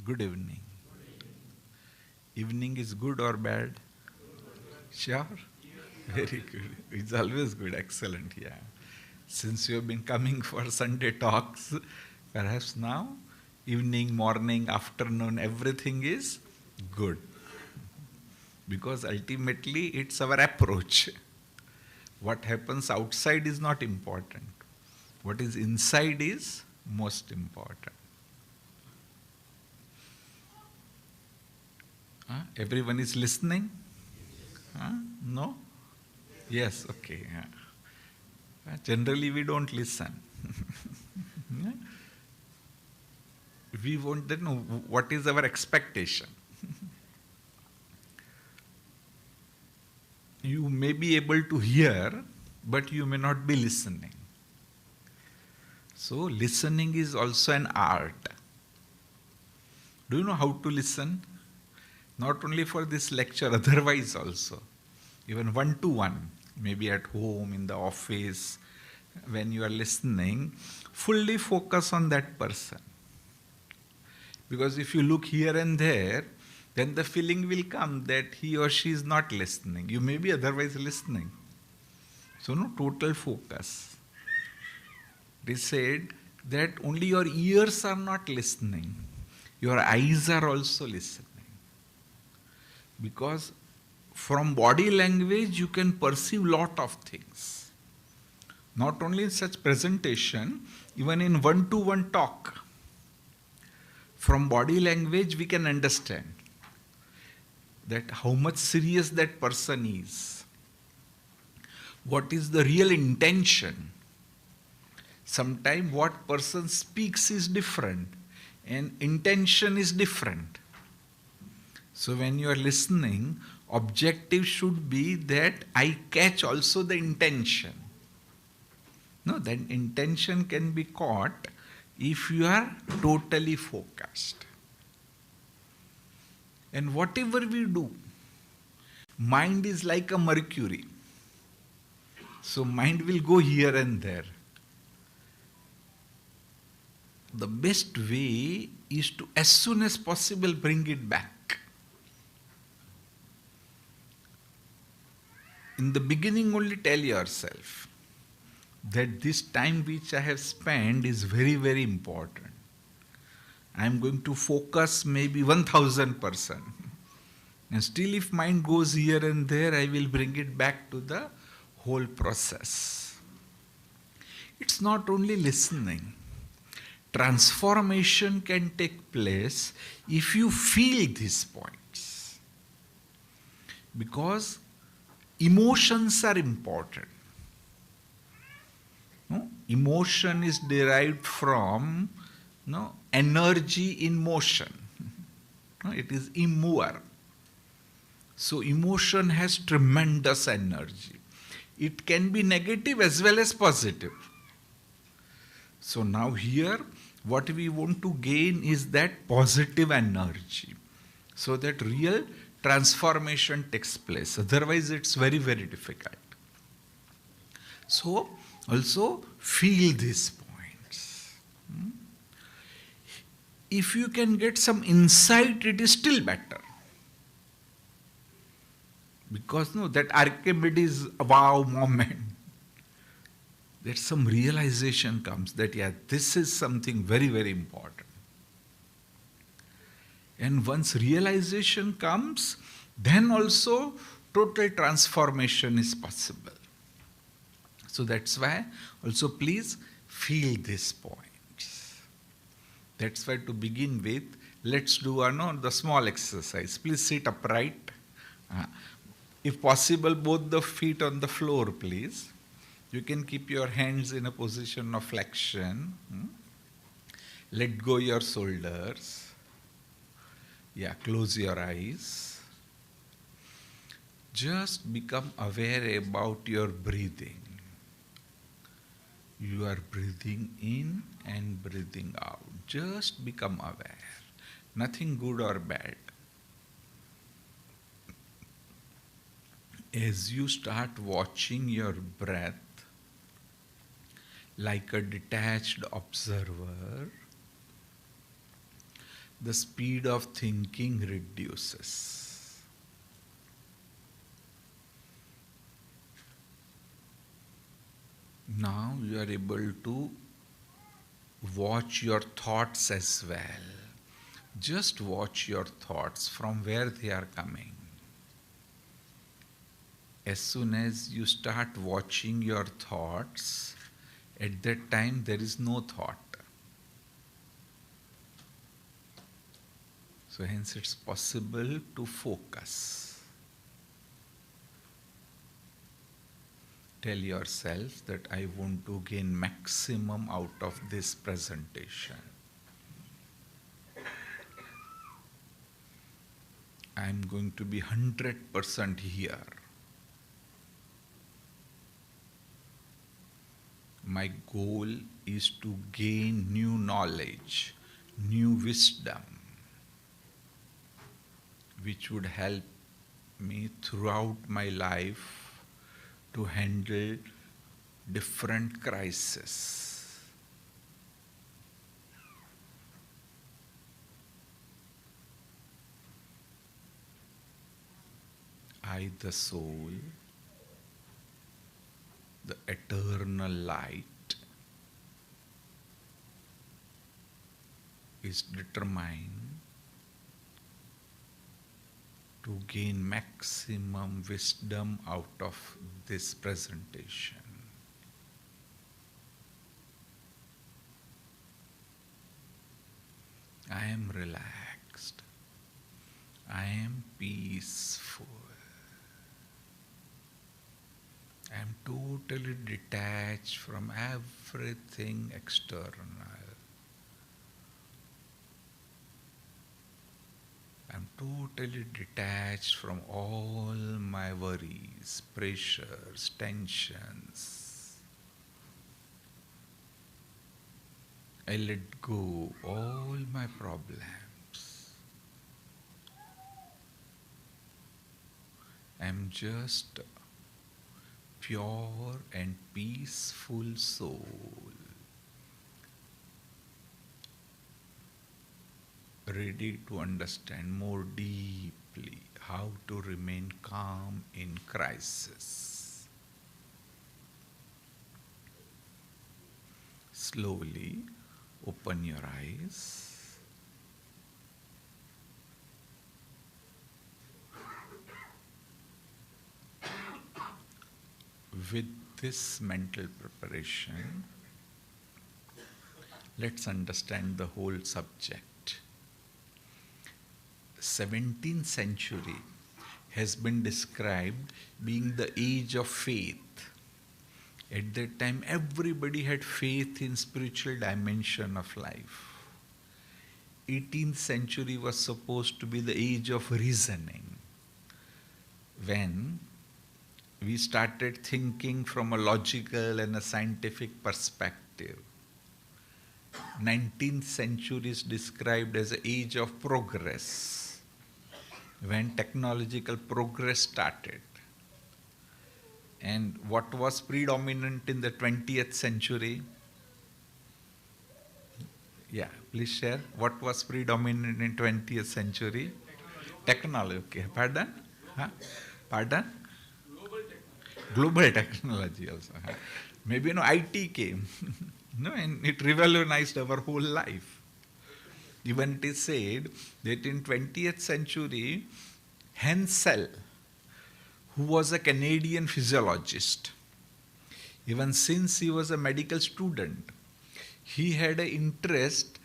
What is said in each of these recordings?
Good evening. Evening is good or bad? Sure? Very good. It's always good. Excellent. Yeah. Since you have been coming for Sunday talks, perhaps now, evening, morning, afternoon, everything is good. Because ultimately it's our approach. What happens outside is not important. What is inside is most important. Everyone is listening? No? Yes, okay. Yeah. Generally, we don't listen. Yeah. We want to know what is our expectation. You may be able to hear, but you may not be listening. So, listening is also an art. Do you know how to listen? Not only for this lecture, otherwise also. Even one to one, maybe at home, in the office, when you are listening, fully focus on that person. Because if you look here and there, then the feeling will come that he or she is not listening. You may be otherwise listening. So, no, total focus. They said that only your ears are not listening, your eyes are also listening. Because from body language you can perceive lot of things. Not only in such presentation, even in one-to-one talk. From body language we can understand that how much serious that person is. What is the real intention? Sometimes what person speaks is different and intention is different. So when you are listening, objective should be that I catch also the intention. No, that intention can be caught if you are totally focused. And whatever we do, mind is like a mercury. So mind will go here and there. The best way is to, as soon as possible, bring it back. In the beginning only tell yourself that this time which I have spent is very, very important. I am going to focus maybe 1000%. And still if mind goes here and there, I will bring it back to the whole process. It's not only listening. Transformation can take place if you feel these points. Because emotions are important. No? Emotion is derived from energy in motion. No? It is immover. So emotion has tremendous energy. It can be negative as well as positive. So now here, what we want to gain is that positive energy. So that real transformation takes place. Otherwise, it's very, very difficult. So, also feel these points. If you can get some insight, it is still better. Because that Archimedes wow moment, that some realization comes that this is something very, very important. And once realization comes, then also total transformation is possible. So that's why also please feel these points. That's why to begin with, let's do the small exercise. Please sit upright. If possible, both the feet on the floor, please. You can keep your hands in a position of flexion. Let go your shoulders. Close your eyes. Just become aware about your breathing. You are breathing in and breathing out. Just become aware. Nothing good or bad. As you start watching your breath like a detached observer, the speed of thinking reduces. Now you are able to watch your thoughts as well. Just watch your thoughts from where they are coming. As soon as you start watching your thoughts, at that time there is no thought. So hence it's possible to focus. Tell yourself that I want to gain maximum out of this presentation. I am going to be 100% here. My goal is to gain new knowledge, new wisdom, which would help me throughout my life to handle different crises. I, the soul, the eternal light, is determined to gain maximum wisdom out of this presentation. I am relaxed. I am peaceful. I am totally detached from everything external. I am totally detached from all my worries, pressures, tensions. I let go all my problems. I am just pure and peaceful soul, ready to understand more deeply how to remain calm in crisis. Slowly open your eyes. With this mental preparation, let's understand the whole subject. 17th century has been described being the age of faith. At that time, everybody had faith in spiritual dimension of life. 18th century was supposed to be the age of reasoning, when we started thinking from a logical and a scientific perspective. 19th century is described as the age of progress, when technological progress started. And what was predominant in the 20th century? Yeah, please share. What was predominant in 20th century? Technology. Okay. Pardon? Huh? Pardon? Global technology also. Maybe IT came. No, and it revolutionized our whole life. Even it is said that in 20th century, Hensel, who was a Canadian physiologist, even since he was a medical student, he had an interest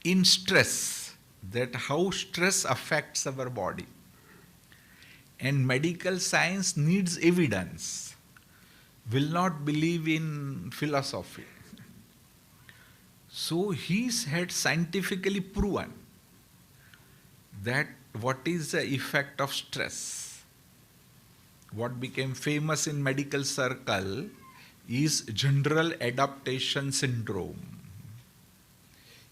in stress, that how stress affects our body. And medical science needs evidence, will not believe in philosophy. So he had scientifically proven that what is the effect of stress. What became famous in medical circle is general adaptation syndrome.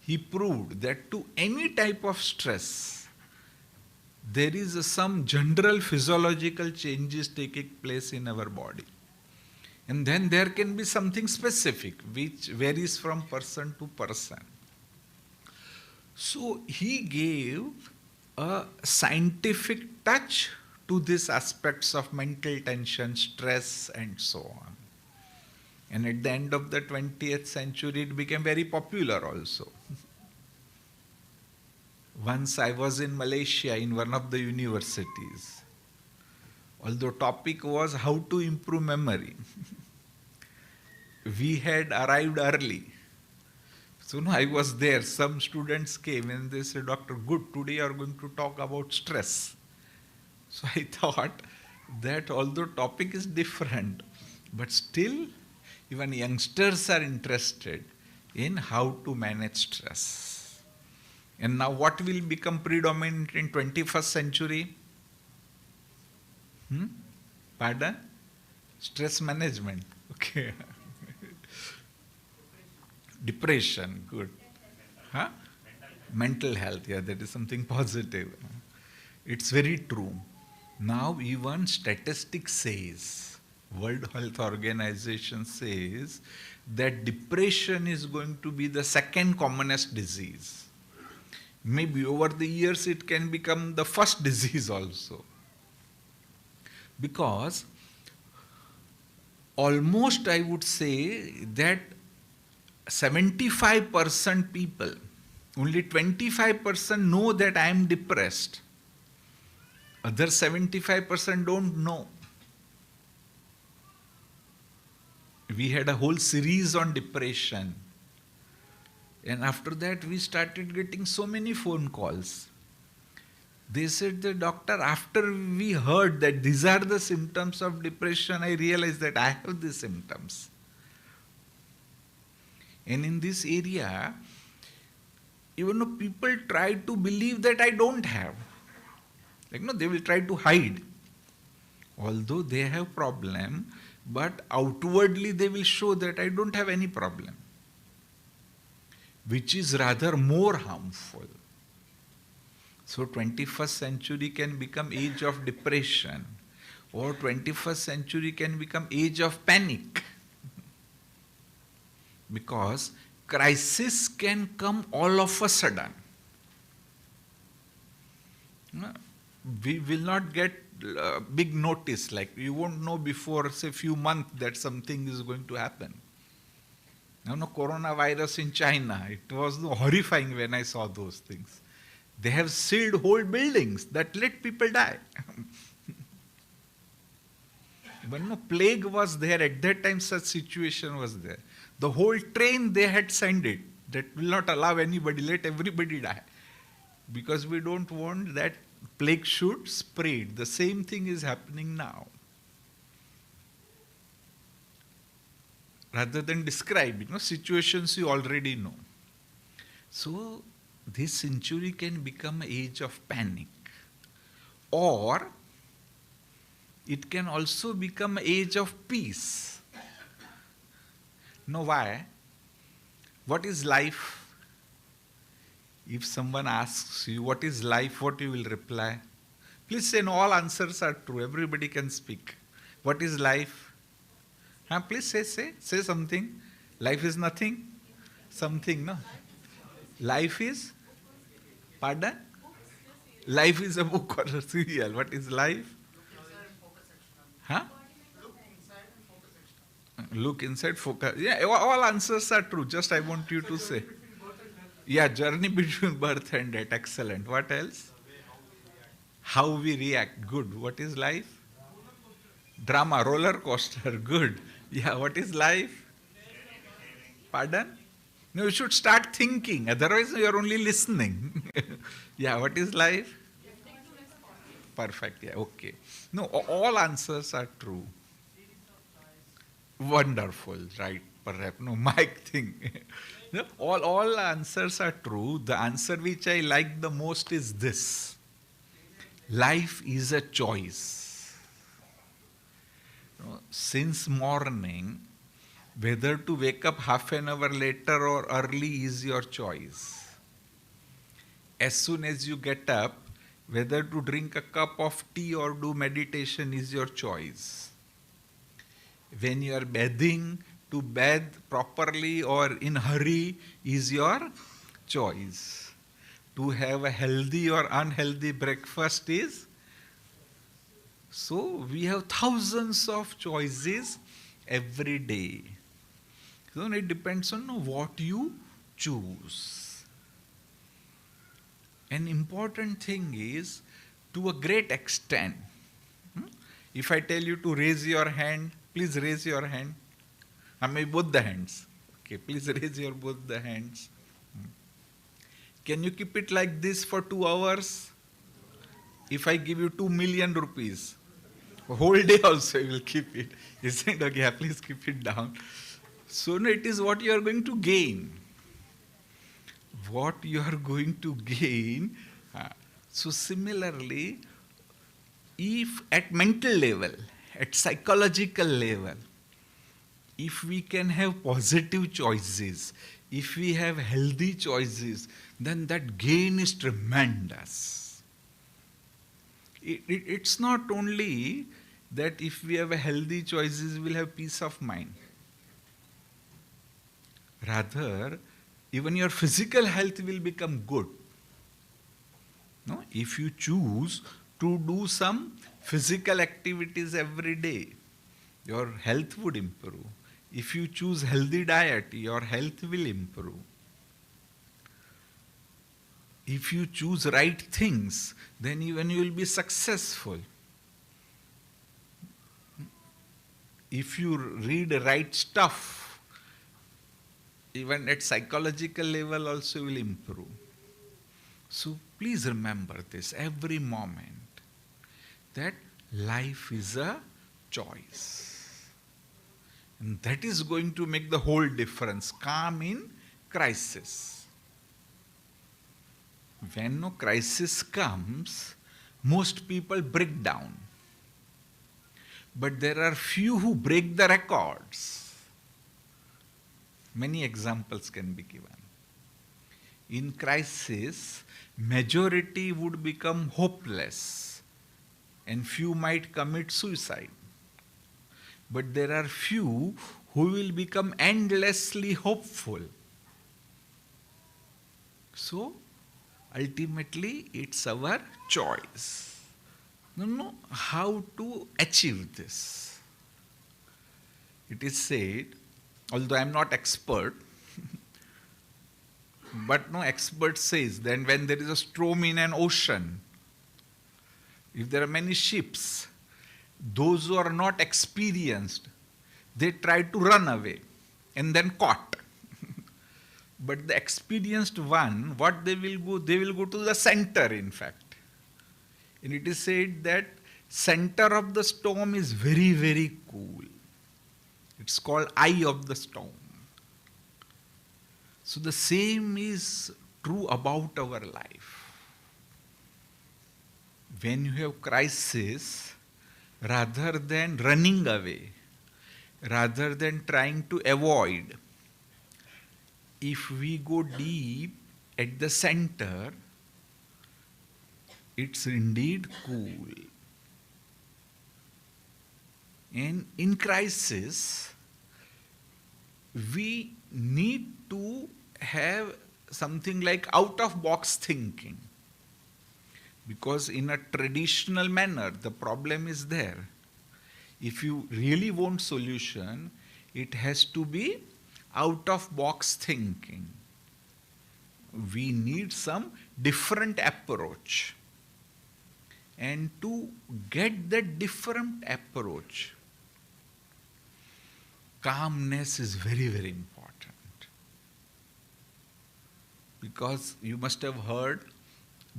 He proved that to any type of stress, there is some general physiological changes taking place in our body. And then there can be something specific which varies from person to person. So he gave a scientific touch to these aspects of mental tension, stress, and so on. And at the end of the 20th century, it became very popular also. Once I was in Malaysia in one of the universities. Although topic was how to improve memory. We had arrived early. So no, I was there. Some students came and they said, Doctor, good, today you are going to talk about stress. So I thought that although topic is different, but still even youngsters are interested in how to manage stress. And now what will become predominant in 21st century? Pardon? Stress management. Okay. Depression, good. Huh? Mental health, yeah, that is something positive. It's very true. Now even statistics says, World Health Organization says that depression is going to be the second commonest disease. Maybe over the years it can become the first disease also. Because almost I would say that 75% people, only 25% know that I am depressed. Other 75% don't know. We had a whole series on depression. And after that, we started getting so many phone calls. They said, the doctor, after we heard that these are the symptoms of depression, I realized that I have these symptoms. And in this area, even though people try to believe that I don't have, like no, they will try to hide. Although they have problem, but outwardly they will show that I don't have any problem, which is rather more harmful. So 21st century can become age of depression, or 21st century can become age of panic. Because crisis can come all of a sudden. We will not get big notice, like you won't know before, say, few months that something is going to happen. Now, coronavirus in China, it was horrifying when I saw those things. They have sealed whole buildings that let people die. When no plague was there, at that time such situation was there. The whole train they had sent it, that will not allow anybody, let everybody die. Because we don't want that plague should spread. The same thing is happening now. Rather than describe, situations you already know. So this century can become an age of panic. Or it can also become an age of peace. Know why? What is life? If someone asks you, what is life, what you will reply? Please say, no, all answers are true. Everybody can speak. What is life? Please say something. Life is nothing? Something, no? Life is? Pardon? Life is a book or a serial. What is life? Huh? Look inside, focus. Yeah, all answers are true. Just I want you to say. Yeah, journey between birth and death. Excellent. What else? How we react. Good. What is life? Drama, roller coaster. Good. Yeah, what is life? Pardon? No, you should start thinking. Otherwise, you are only listening. Yeah, what is life? Perfect. Yeah, okay. No, all answers are true. Wonderful, right? Perhaps no, Mike thing. No, all answers are true. The answer which I like the most is this: life is a choice. Since morning, whether to wake up half an hour later or early is your choice. As soon as you get up, whether to drink a cup of tea or do meditation is your choice. When you are bathing, to bathe properly or in hurry is your choice. to have a healthy or unhealthy breakfast is. So we have thousands of choices every day. So it depends on what you choose. An important thing is, to a great extent, if I tell you to raise your hand, please raise your hand. Maybe both the hands. Okay, please raise your both the hands. Can you keep it like this for 2 hours? If I give you 2 million rupees, a whole day also you will keep it. Isn't it? Okay, please keep it down. So no, it is what you are going to gain. What you are going to gain. So similarly, if at mental level, at psychological level, if we can have positive choices, if we have healthy choices, then that gain is tremendous. It's not only that if we have a healthy choices, we'll have peace of mind. Rather, even your physical health will become good. No? If you choose to do some physical activities every day, your health would improve. If you choose healthy diet, your health will improve. If you choose right things, then even you will be successful. If you read right stuff, even at psychological level also will improve. So please remember this every moment, that life is a choice. And that is going to make the whole difference. Calm in crisis. When no crisis comes, most people break down. But there are few who break the records. Many examples can be given. In crisis, majority would become hopeless and few might commit suicide. But there are few who will become endlessly hopeful. So, ultimately, it's our choice. No, how to achieve this? It is said, although I am not expert, but no expert says that when there is a storm in an ocean, if there are many ships, those who are not experienced, they try to run away and then caught. But the experienced one, what they will go to the center, in fact. And it is said that center of the storm is very, very cool. It's called eye of the storm. So the same is true about our life. When you have crisis, rather than running away, rather than trying to avoid, if we go deep at the center, it's indeed cool. And in crisis, we need to have something like out-of-box thinking. Because in a traditional manner, the problem is there. If you really want solution, it has to be out-of-box thinking. We need some different approach. And to get that different approach, calmness is very, very important. Because you must have heard,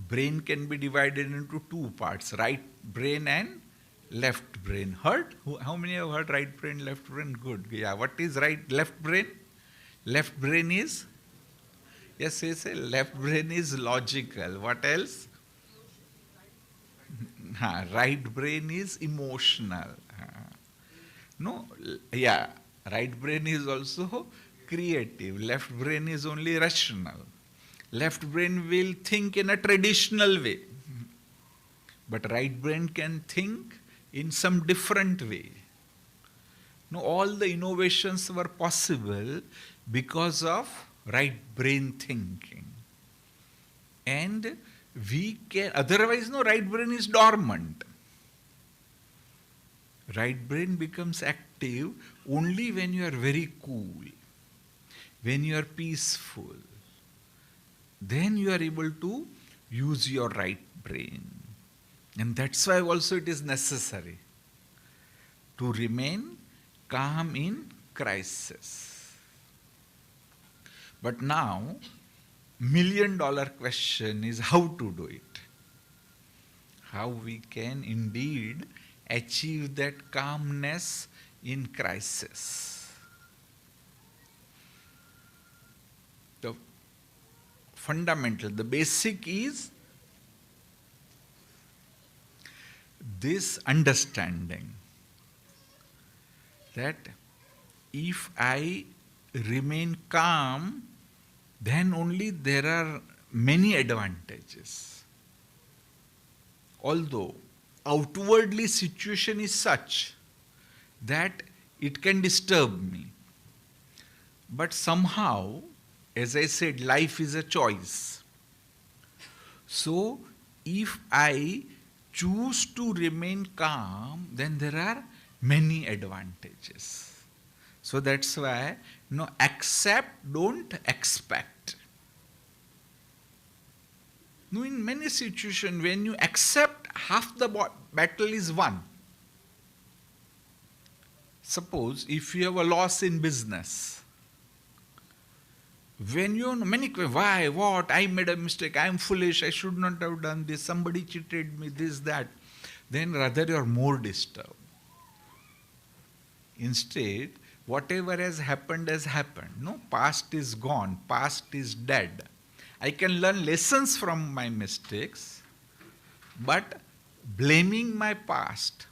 brain can be divided into two parts, right brain and left brain. Heard? How many have heard right brain, left brain? Good. Yeah, what is left brain? Left brain is, yes, left brain is logical. What else? Right brain is emotional. No, yeah, right brain is also creative. Left brain is only rational. Left brain will think in a traditional way. But right brain can think in some different way. No, all the innovations were possible because of right brain thinking. And we can, otherwise, no, right brain is dormant. Right brain becomes active only when you are very cool, when you are peaceful. Then you are able to use your right brain. And that's why also it is necessary to remain calm in crisis. But now, $1,000,000 question is how to do it. How we can indeed achieve that calmness in crisis. The fundamental, the basic is this understanding that if I remain calm, then only there are many advantages. Although outwardly situation is such that it can disturb me, but somehow, as I said, life is a choice. So if I choose to remain calm, then there are many advantages. So that's why, accept, don't expect. No, in many situations, when you accept, half the battle is won. Suppose if you have a loss in business, when you know many questions, why, what, I made a mistake, I am foolish, I should not have done this, somebody cheated me, this, that, then rather you are more disturbed. Instead, whatever has happened has happened. No, past is gone, past is dead. I can learn lessons from my mistakes, but blaming my past,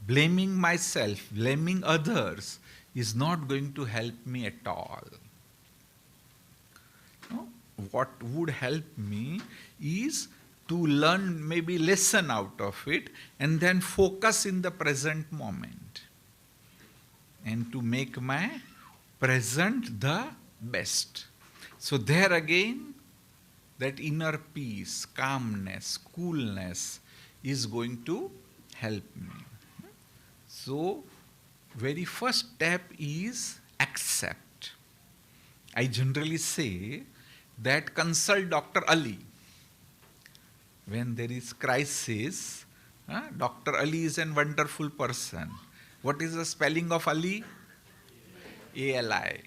blaming myself, blaming others is not going to help me at all. No? What would help me is to learn maybe lesson out of it and then focus in the present moment and to make my present the best. So there again, that inner peace, calmness, coolness is going to help me. So, very first step is accept. I generally say that consult Dr. Ali. When there is crisis, Dr. Ali is a wonderful person. What is the spelling of Ali? A-L-I.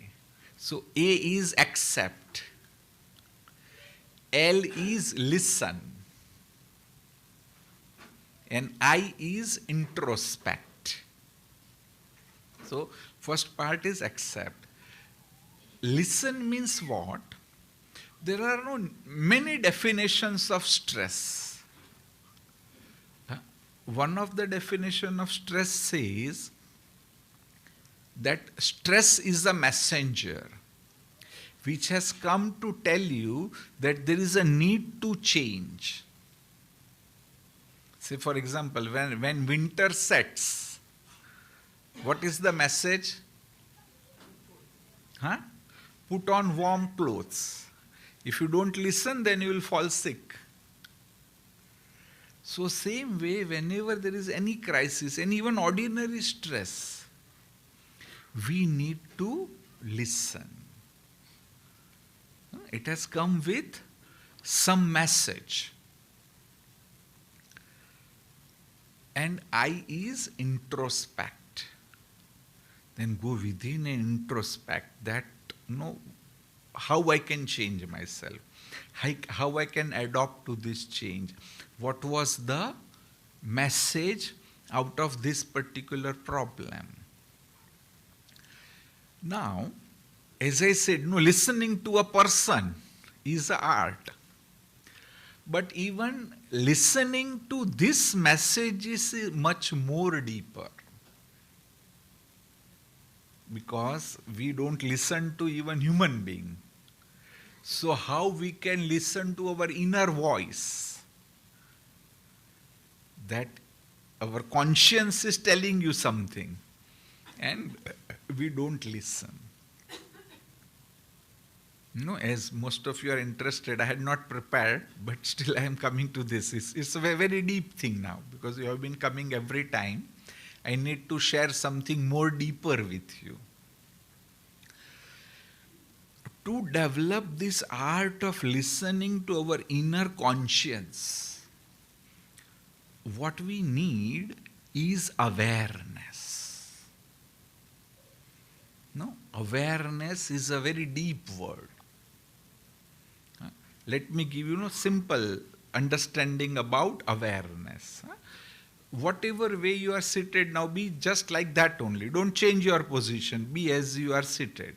So, A is accept. L is listen. And I is introspect. So, first part is accept. Listen means what? There are many definitions of stress. One of the definition of stress says that stress is a messenger which has come to tell you that there is a need to change. Say, for example, when winter sets, what is the message? Put on warm clothes. If you don't listen, then you will fall sick. So same way, whenever there is any crisis, and even ordinary stress, we need to listen. It has come with some message. And I is introspect. Then go within and introspect that, how I can change myself, how I can adapt to this change. What was the message out of this particular problem? Now, as I said, listening to a person is an art. But even listening to this message is much more deeper. Because we don't listen to even human being. So how we can listen to our inner voice? That our conscience is telling you something and we don't listen. No, as most of you are interested, I had not prepared, but still I am coming to this. It's a very deep thing now because you have been coming every time. I need to share something more deeper with you. To develop this art of listening to our inner conscience, what we need is awareness. No, awareness is a very deep word. Let me give you simple understanding about awareness. Whatever way you are seated now, be just like that only. Don't change your position. Be as you are seated.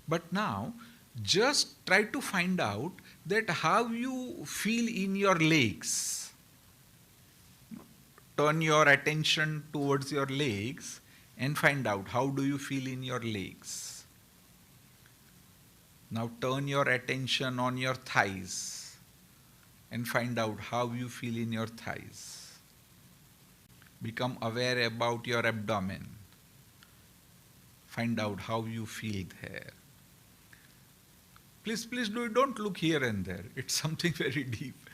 But now, just try to find out that how you feel in your legs. Turn your attention towards your legs and find out how do you feel in your legs. Now turn your attention on your thighs and find out how you feel in your thighs. Become aware about your abdomen. Find out how you feel there. Please don't look here and there. It's something very deep.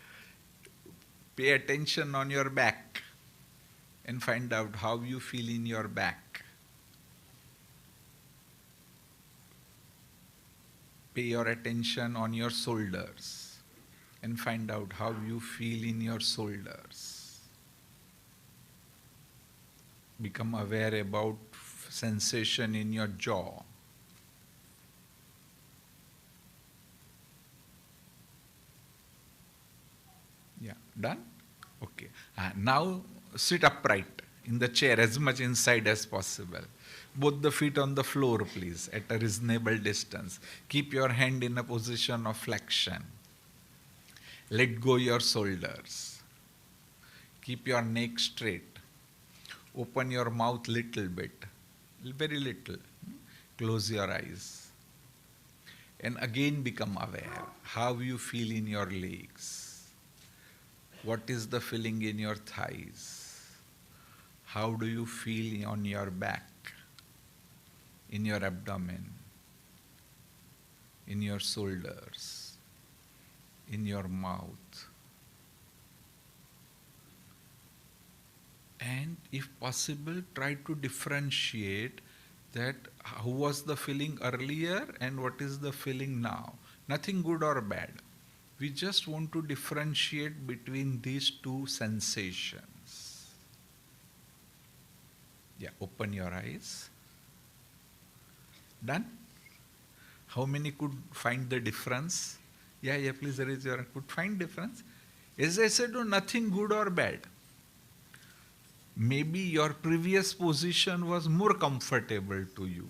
Pay attention on your back and find out how you feel in your back. Pay your attention on your shoulders and find out how you feel in your shoulders. Become aware about sensation in your jaw. Yeah, done? Okay. Now sit upright in the chair as much inside as possible. Both the feet on the floor, please, at a reasonable distance. Keep your hand in a position of flexion. Let go your shoulders. Keep your neck straight. Open your mouth little bit, very little. Close your eyes. And again become aware how you feel in your legs. What is the feeling in your thighs? How do you feel on your back? In your abdomen, in your shoulders, in your mouth. And if possible, try to differentiate that how was the feeling earlier and what is the feeling now. Nothing good or bad. We just want to differentiate between these two sensations. Yeah, open your eyes. Done? How many could find the difference? Yeah, please raise your hand. Could find difference? As I said, nothing good or bad. Maybe your previous position was more comfortable to you.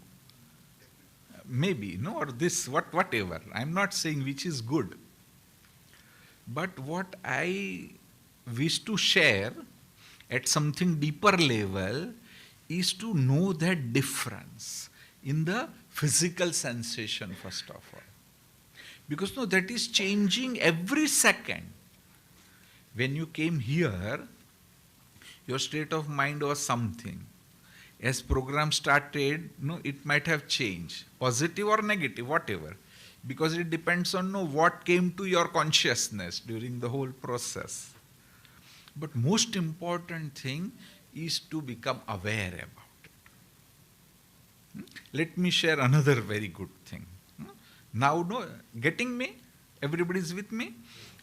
Maybe, or this, whatever. I'm not saying which is good. But what I wish to share at something deeper level is to know that difference in the physical sensation first of all. Because that is changing every second. When you came here, your state of mind was something. As program started, it might have changed, positive or negative, whatever. Because it depends on what came to your consciousness during the whole process. But most important thing is to become aware about. Let me share another very good thing. Now, getting me? Everybody is with me?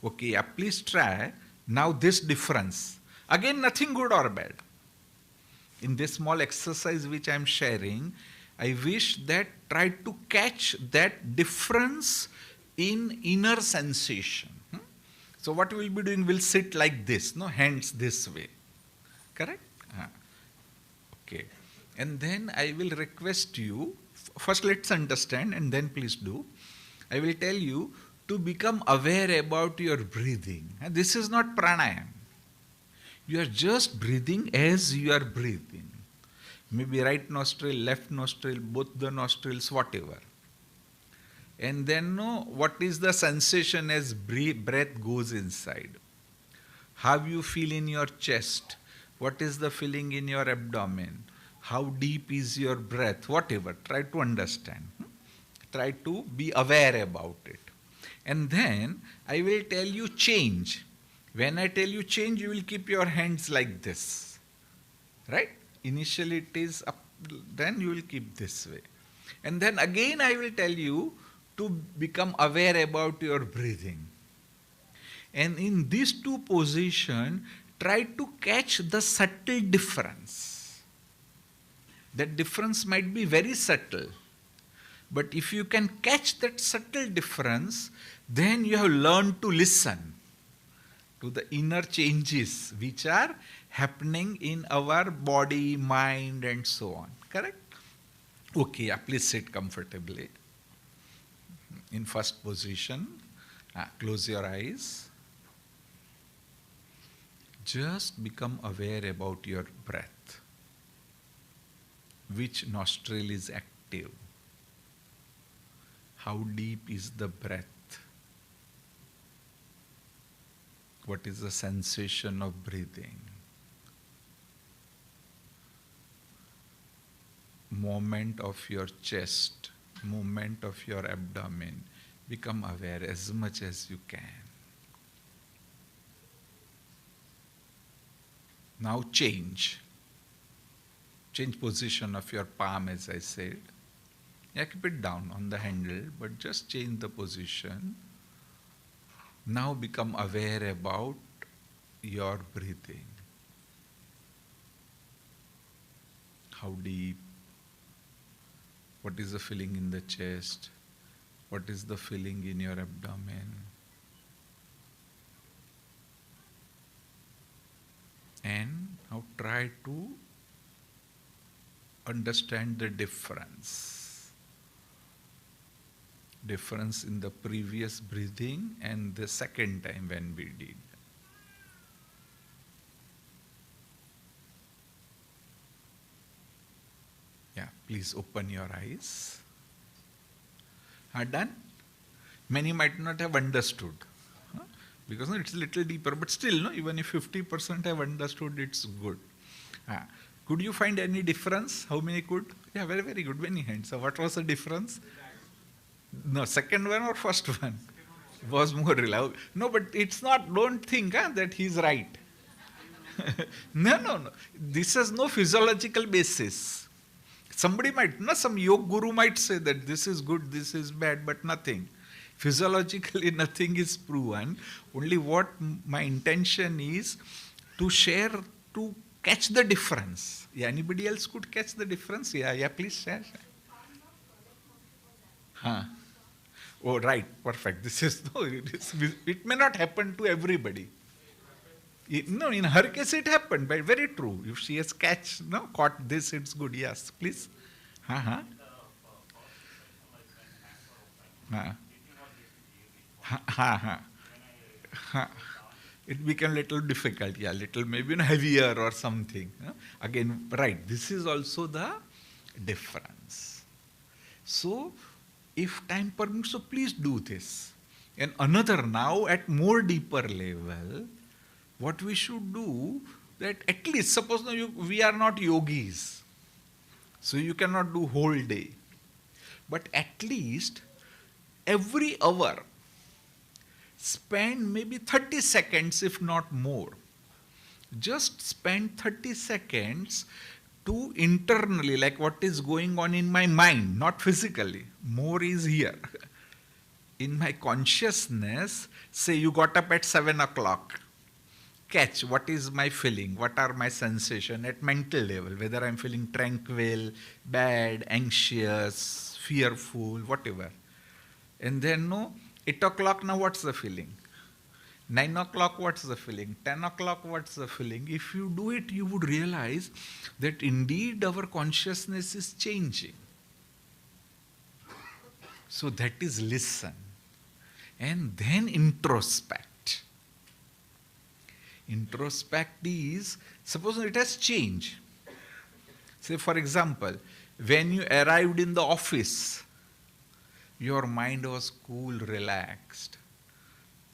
Okay, please try. Now this difference. Again, nothing good or bad. In this small exercise which I am sharing, I wish that try to catch that difference in inner sensation. So what we will be doing, we'll sit like this, hands this way. Correct? Okay. And then I will request you, first let's understand and then please do. I will tell you to become aware about your breathing. And this is not pranayam. You are just breathing as you are breathing. Maybe right nostril, left nostril, both the nostrils, whatever. And then what is the sensation as breath goes inside. How you feel in your chest. What is the feeling in your abdomen. How deep is your breath, whatever. Try to understand. try to be aware about it. And then I will tell you change. When I tell you change, you will keep your hands like this. Right? Initially it is up, then you will keep this way. And then again I will tell you to become aware about your breathing. And in these two positions, try to catch the subtle difference. That difference might be very subtle. But if you can catch that subtle difference, then you have learned to listen to the inner changes which are happening in our body, mind, and so on. Correct? Okay, please sit comfortably. In first position, close your eyes. Just become aware about your breath. Which nostril is active? How deep is the breath? What is the sensation of breathing? Movement of your chest, movement of your abdomen. Become aware as much as you can. Now change. Change position of your palm, as I said. Yeah, keep it down on the handle, but just change the position. Now become aware about your breathing. How deep? What is the feeling in the chest? What is the feeling in your abdomen? And now try to understand the difference. Difference in the previous breathing and the second time when we did. Yeah, please open your eyes. Are done? Many might not have understood. Because it's a little deeper, but still, even if 50% have understood, it's good. Could you find any difference? How many could? Yeah, very, very good. Many hands. So what was the difference? No, second one or first one? Was more relaxed. No, but it's not, don't think that he's right. No. This has no physiological basis. Somebody might, some yoga guru might say that this is good, this is bad, but nothing. Physiologically, nothing is proven. Only what my intention is to share, to catch the difference. Yeah, anybody else could catch the difference? Yeah, please share. Oh, right, perfect. It may not happen to everybody. No, in her case it happened, but very true. If she has caught this, it's good. Yes, please. It became little difficult, little maybe heavier or something. Again, right, this is also the difference. So, if time permits, so please do this. And another now at more deeper level, what we should do, that at least, suppose we are not yogis, so you cannot do whole day. But at least every hour, spend maybe 30 seconds, if not more. Just spend 30 seconds to internally, like what is going on in my mind, not physically. More is here. In my consciousness, say you got up at 7 o'clock. Catch what is my feeling, what are my sensations at mental level, whether I'm feeling tranquil, bad, anxious, fearful, whatever. And then 8 o'clock, now what's the feeling? 9 o'clock, what's the feeling? 10 o'clock, what's the feeling? If you do it, you would realize that indeed our consciousness is changing. So that is listen. And then introspect. Introspect is, suppose it has changed. Say for example, when you arrived in the office, your mind was cool, relaxed.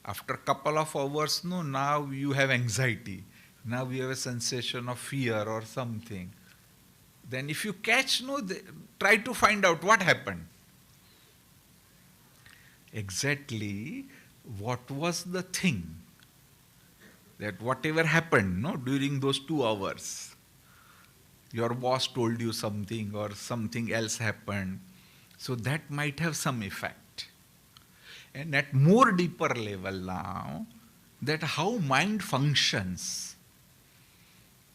After a couple of hours, now you have anxiety. Now you have a sensation of fear or something. Then if you catch, try to find out what happened. exactly what was the thing, that whatever happened, no, during those 2 hours, your boss told you something or something else happened, so that might have some effect. And at more deeper level now, that how mind functions,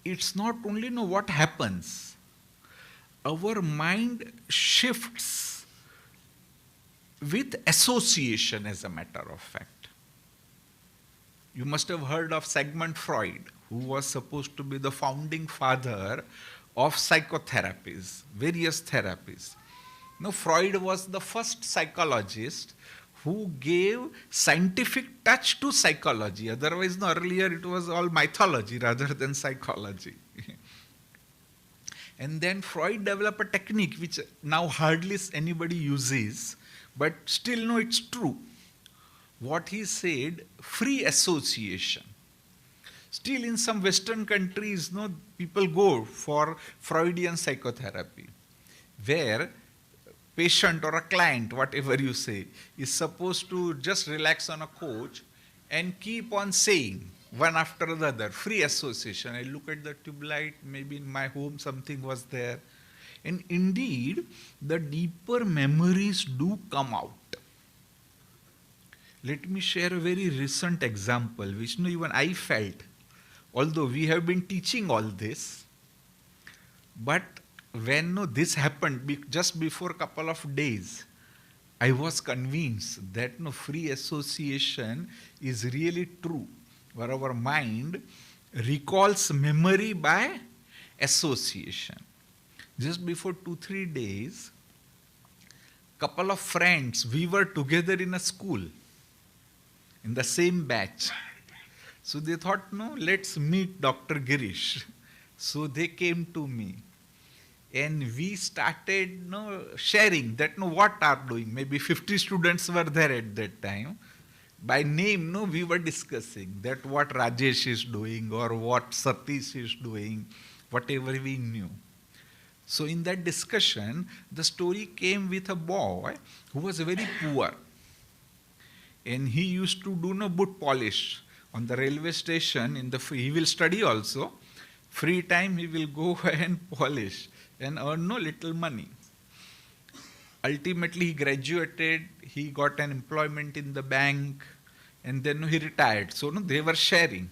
it's not only know what happens, our mind shifts with association, as a matter of fact. You must have heard of Sigmund Freud, who was supposed to be the founding father of psychotherapies, various therapies. Now, Freud was the first psychologist who gave scientific touch to psychology. Otherwise, no, earlier it was all mythology rather than psychology. And then Freud developed a technique which now hardly anybody uses, but still no, it's true. What he said, free association. Still in some Western countries, no, people go for Freudian psychotherapy, where patient or a client, whatever you say, is supposed to just relax on a couch and keep on saying one after the other, free association. I look at the tube light, maybe in my home something was there. And indeed, the deeper memories do come out. Let me share a very recent example, which no, even I felt, although we have been teaching all this, but when no, this happened just before a couple of days, I was convinced that no, free association is really true, where our mind recalls memory by association. Just before 2-3 days, couple of friends, we were together in a school, in the same batch. So they thought, no, let's meet Dr. Girish. So they came to me. And we started sharing that what are doing. Maybe 50 students were there at that time. By name, we were discussing that what Rajesh is doing or what Satish is doing, whatever we knew. So in that discussion, the story came with a boy who was very poor. And he used to do boot polish on the railway station. He will study also. Free time he will go and polish and earn little money. Ultimately, he graduated, he got an employment in the bank, and then he retired. So they were sharing.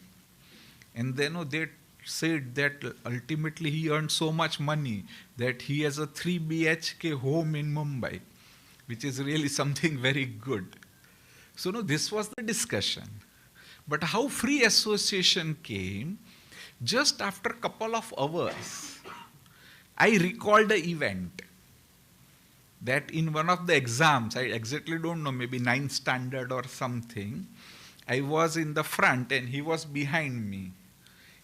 And then they said that ultimately he earned so much money that he has a 3 BHK home in Mumbai, which is really something very good. So this was the discussion. But how free association came, just after a couple of hours, I recalled the event that in one of the exams, I exactly don't know, maybe 9th standard or something, I was in the front and he was behind me.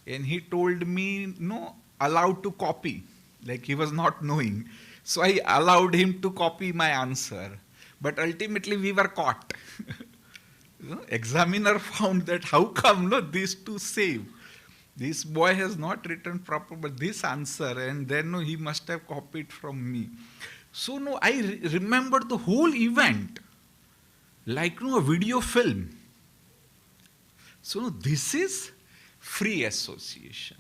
And he told me, no, allowed to copy, like he was not knowing. So I allowed him to copy my answer. But ultimately we were caught. Examiner found that how come these two same. This boy has not written proper, but this answer, and then he must have copied from me. So I remembered the whole event, like a video film. So this is free association.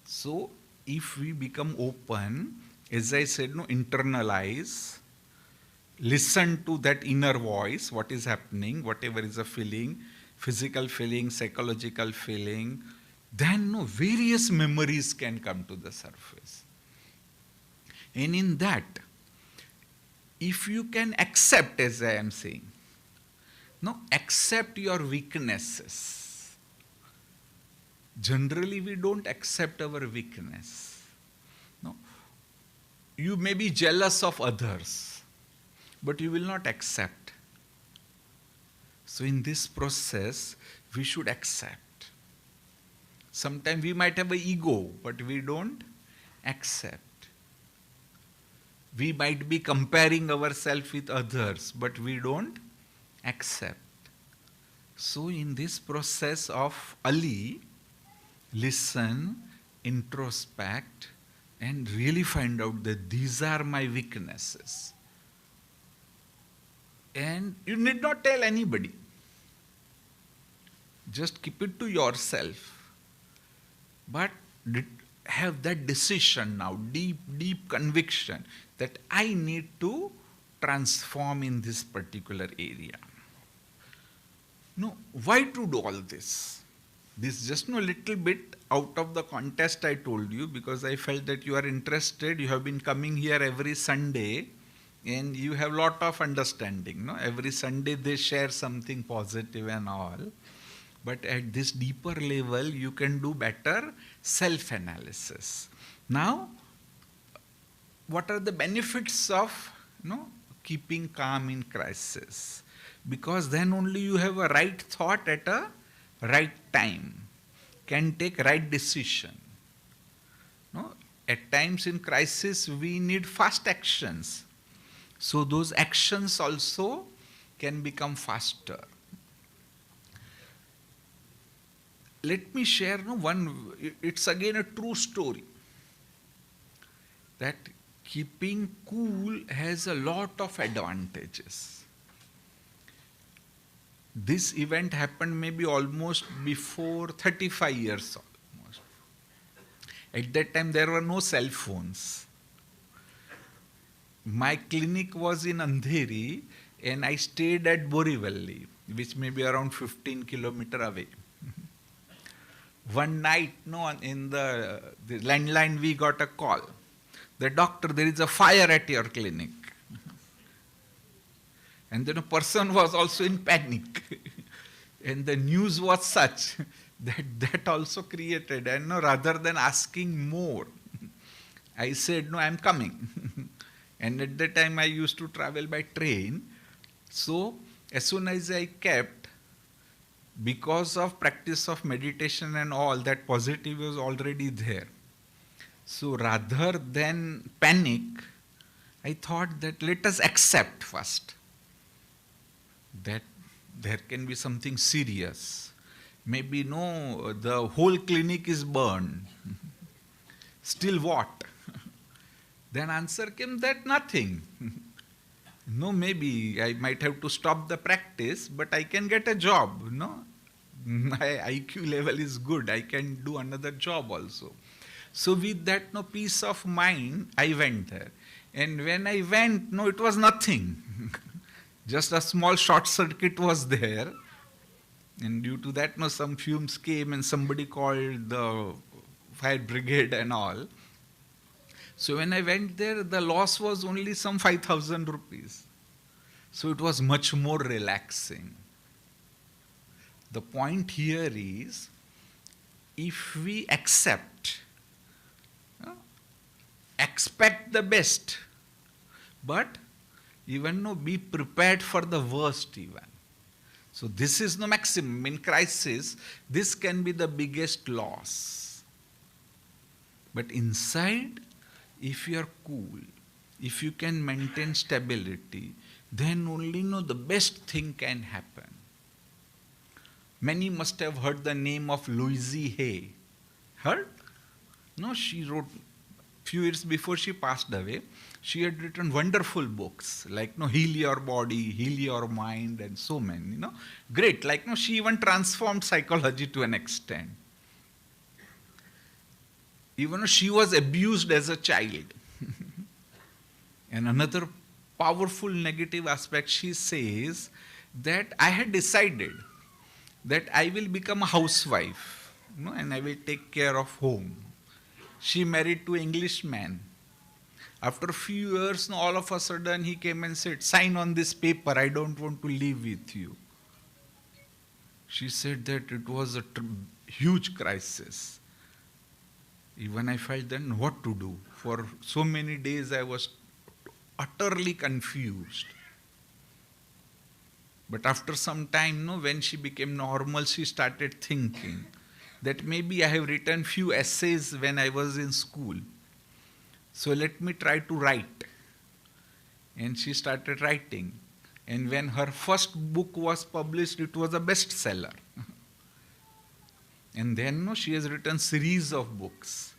So if we become open, as I said, internalize, listen to that inner voice, what is happening, whatever is a feeling, physical feeling, psychological feeling, then various memories can come to the surface. And in that, if you can accept, as I am saying, accept your weaknesses. Generally, we don't accept our weakness. You may be jealous of others, but you will not accept. So in this process, we should accept. Sometimes we might have an ego, but we don't accept. We might be comparing ourselves with others, but we don't accept. So in this process of Ali, listen, introspect, and really find out that these are my weaknesses. And you need not tell anybody. Just keep it to yourself. But have that decision now, deep, deep conviction that I need to transform in this particular area. No, why to do all this? This is just a little bit out of the context I told you, because I felt that you are interested. You have been coming here every Sunday and you have lot of understanding. No? Every Sunday they share something positive and all. But at this deeper level, you can do better self-analysis. Now, what are the benefits of keeping calm in crisis? Because then only you have a right thought at a right time, can take right decision. No? At times in crisis, we need fast actions. So those actions also can become faster. Let me share one, it's again a true story, that keeping cool has a lot of advantages. This event happened maybe almost before 35 years almost. At that time there were no cell phones. My clinic was in Andheri and I stayed at Borivali, which may be around 15 kilometers away. One night, in the landline we got a call. The doctor, there is a fire at your clinic. And then a person was also in panic. And the news was such that also created, and rather than asking more, I said, no, I'm coming. And at that time I used to travel by train. So as soon as I kept, because of practice of meditation and all, that positive was already there. So rather than panic, I thought that let us accept first that there can be something serious. Maybe the whole clinic is burned. Still what? Then answer came that nothing. No, maybe I might have to stop the practice, but I can get a job. No, my IQ level is good. I can do another job also. So with that peace of mind, I went there. And when I went, it was nothing. Just a small short circuit was there. And due to that, some fumes came and somebody called the fire brigade and all. So when I went there, the loss was only some 5,000 rupees. So it was much more relaxing. The point here is, if we expect the best, but even be prepared for the worst even. So this is the maximum. In crisis, this can be the biggest loss. But inside, if you are cool, if you can maintain stability, then only the best thing can happen. Many must have heard the name of Louise Hay. Heard? No, she wrote, few years before she passed away, she had written wonderful books like Heal Your Body, Heal Your Mind, and so many. Great. She even transformed psychology to an extent. Even she was abused as a child. And another powerful negative aspect, she says that I had decided that I will become a housewife, and I will take care of home. She married to an Englishman. After a few years, all of a sudden he came and said, sign on this paper, I don't want to live with you. She said that it was a huge crisis. Even I felt then what to do. For so many days I was utterly confused. But after some time, when she became normal, she started thinking that maybe I have written few essays when I was in school. So let me try to write. And she started writing. And when her first book was published, it was a bestseller. And then she has written series of books.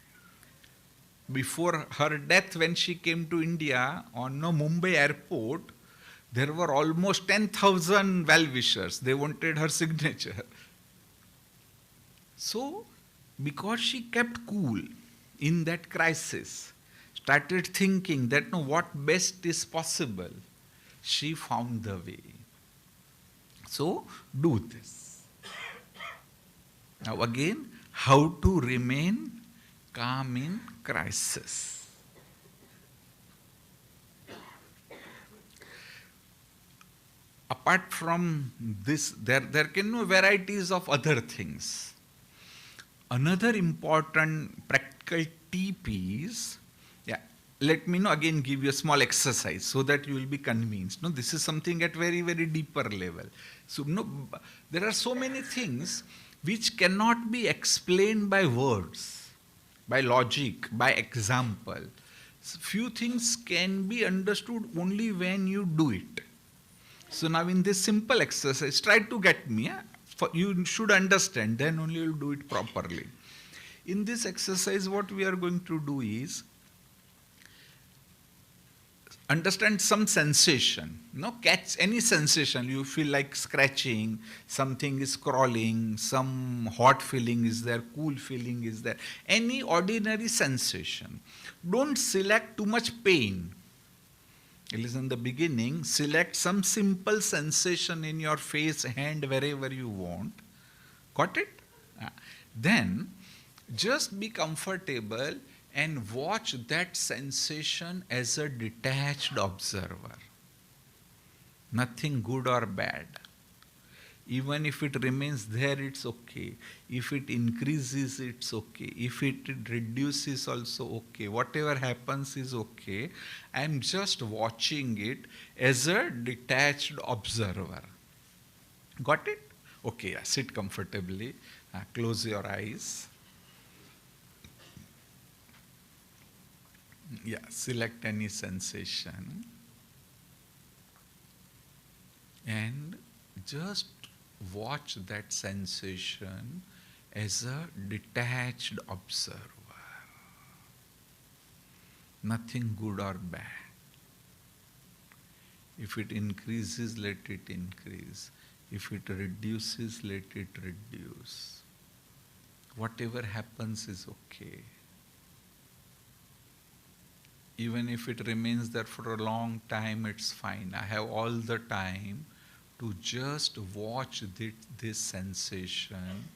Before her death, when she came to India on Mumbai airport, There were almost 10,000 well-wishers. They wanted her signature. So, because she kept cool in that crisis, started thinking that no, what best is possible, she found the way. So, do this. Now again, how to remain calm in crisis. Apart from this, there can be varieties of other things. Another important practical tip is, let me again give you a small exercise so that you will be convinced. No, this is something at very, very deeper level. So there are so many things which cannot be explained by words, by logic, by example. Few things can be understood only when you do it. So now in this simple exercise, try to get me. You should understand, then only you'll do it properly. In this exercise, what we are going to do is understand some sensation. Catch any sensation. You feel like scratching, something is crawling, some hot feeling is there, cool feeling is there. Any ordinary sensation. Don't select too much pain. At least in the beginning, select some simple sensation in your face, hand, wherever you want. Got it? Then, just be comfortable and watch that sensation as a detached observer. Nothing good or bad. Even if it remains there, it's okay. If it increases, it's okay. If it reduces, also okay. Whatever happens is okay. I'm just watching it as a detached observer. Got it? Okay, sit comfortably. Close your eyes. Select any sensation. And just watch that sensation as a detached observer. Nothing good or bad. If it increases, let it increase. If it reduces, let it reduce. Whatever happens is okay. Even if it remains there for a long time, it's fine. I have all the time to just watch this sensation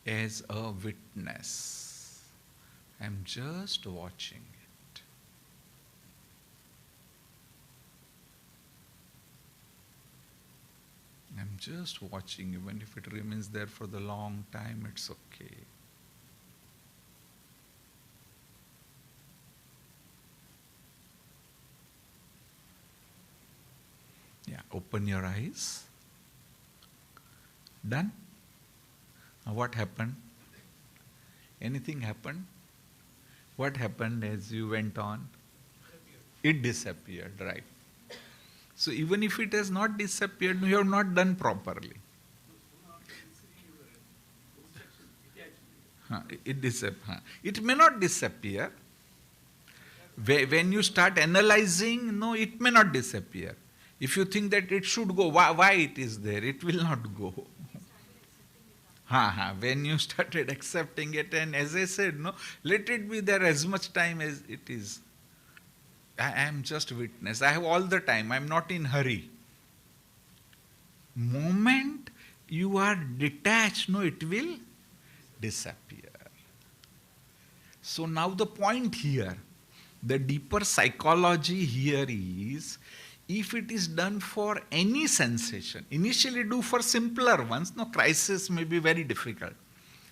as a witness. I'm just watching it. I'm just watching, even if it remains there for the long time, it's okay. Open your eyes. Done? Now what happened? Anything happened? What happened as you went on? It disappeared, right? So even if it has not disappeared, you have not done properly. It may not disappear. When you start analyzing, no, it may not disappear. If you think that it should go, why it is there? It will not go. When you started accepting it, and as I said, no, let it be there as much time as it is. I am just witness. I have all the time. I am not in hurry. Moment you are detached, no, it will disappear. So now the point here, the deeper psychology here is, if it is done for any sensation, initially do for simpler ones, no, crisis may be very difficult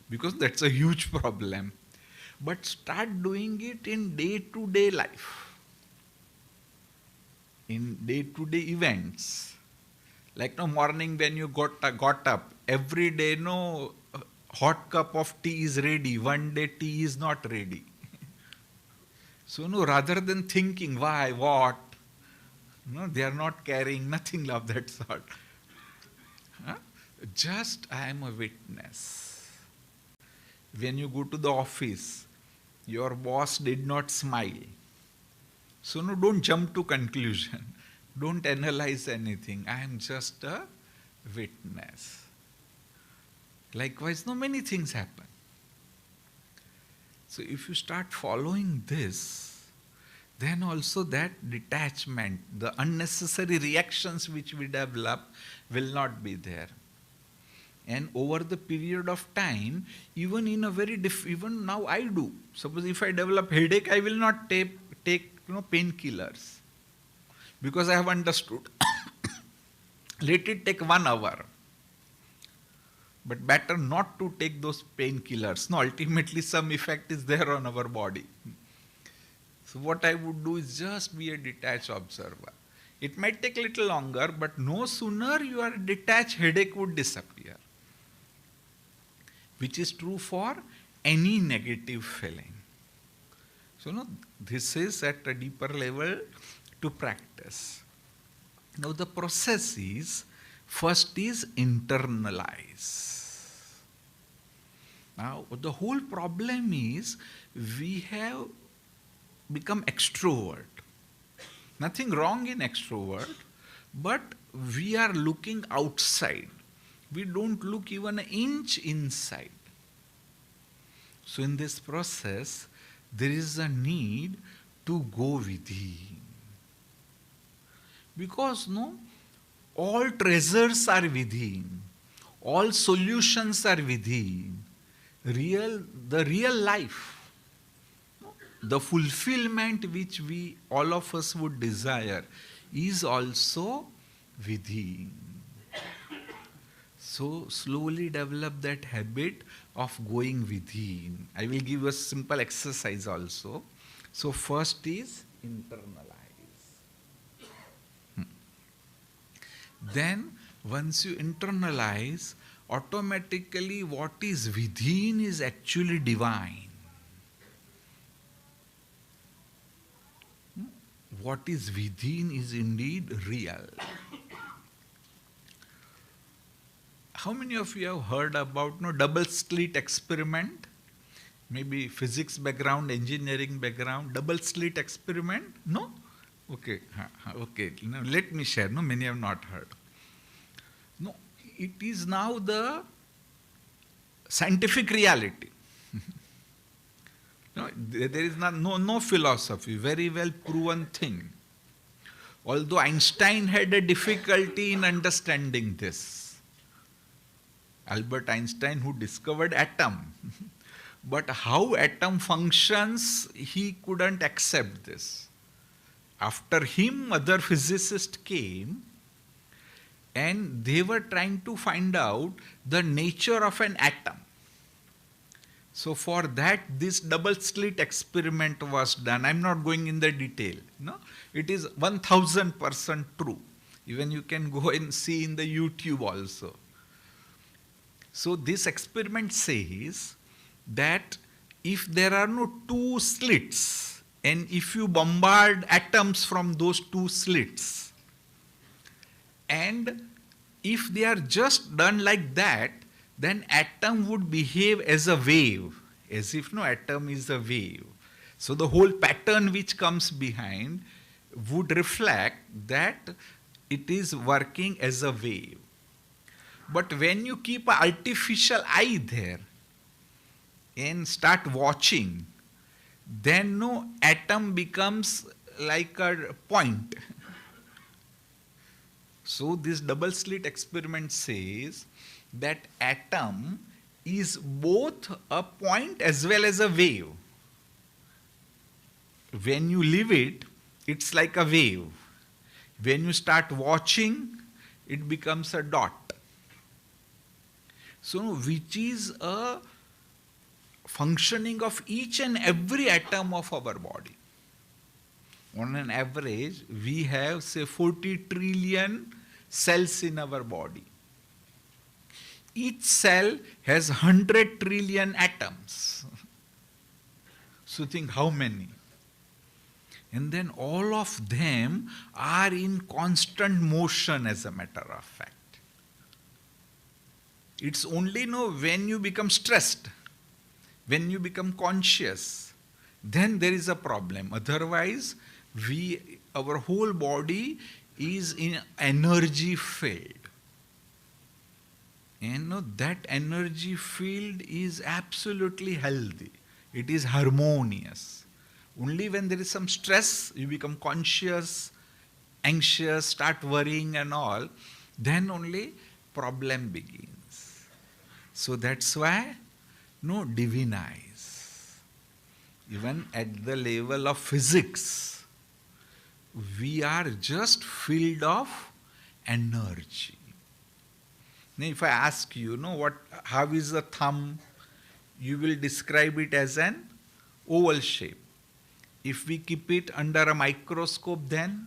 because that's a huge problem. But start doing it in day-to-day life, in day-to-day events. Like no morning when you got up, every day no hot cup of tea is ready, one day tea is not ready. So no, rather than thinking why, what, no, they are not carrying, nothing of that sort. Just I am a witness. When you go to the office, your boss did not smile. So no, don't jump to conclusion. Don't analyze anything. I am just a witness. Likewise, no, many things happen. So if you start following this, then also that detachment, the unnecessary reactions which we develop will not be there. And over the period of time, even in a very even now I do. Suppose if I develop headache, I will not take painkillers, because I have understood. Let it take 1 hour. But better not to take those painkillers. No, ultimately some effect is there on our body. So what I would do is just be a detached observer. It might take a little longer, but no sooner your detached, headache would disappear. Which is true for any negative feeling. So no, this is at a deeper level to practice. Now the process is, first is internalize. Now the whole problem is we have become extrovert. Nothing wrong in extrovert, but we are looking outside. We don't look even an inch inside. So in this process, there is a need to go within. Because all treasures are within. All solutions are within. The real life, the fulfillment which all of us would desire, is also within. So slowly develop that habit of going within. I will give a simple exercise also. So first is internalize. Then once you internalize, automatically what is within is actually divine. What is within is indeed real. How many of you have heard about double slit experiment? Maybe physics background, engineering background, double slit experiment? No? Okay, okay. Now let me share. No, many have not heard. No, it is now the scientific reality. No, there is no philosophy, very well proven thing. Although Einstein had a difficulty in understanding this. Albert Einstein, who discovered atom. But how atom functions, he couldn't accept this. After him, other physicists came and they were trying to find out the nature of an atom. So for that, this double slit experiment was done. I'm not going in the detail. No, it is 1000% true. Even you can go and see in the YouTube also. So this experiment says that if there are no two slits, and if you bombard atoms from those two slits, and if they are just done like that, then atom would behave as a wave, as if atom is a wave. So the whole pattern which comes behind would reflect that it is working as a wave. But when you keep an artificial eye there and start watching, then no atom becomes like a point. So this double slit experiment says that atom is both a point as well as a wave. When you leave it, it's like a wave. When you start watching, it becomes a dot. So which is a functioning of each and every atom of our body. On an average, we have say 40 trillion cells in our body. Each cell has 100 trillion atoms. So think how many? And then all of them are in constant motion, as a matter of fact. It's only when you become stressed, when you become conscious, then there is a problem. Otherwise, our whole body is in energy field. And that energy field is absolutely healthy. It is harmonious. Only when there is some stress, you become conscious, anxious, start worrying and all, then only problem begins. So that's why, divinize. Even at the level of physics, we are just filled of energy. Now, if I ask you, how is the thumb? You will describe it as an oval shape. If we keep it under a microscope, then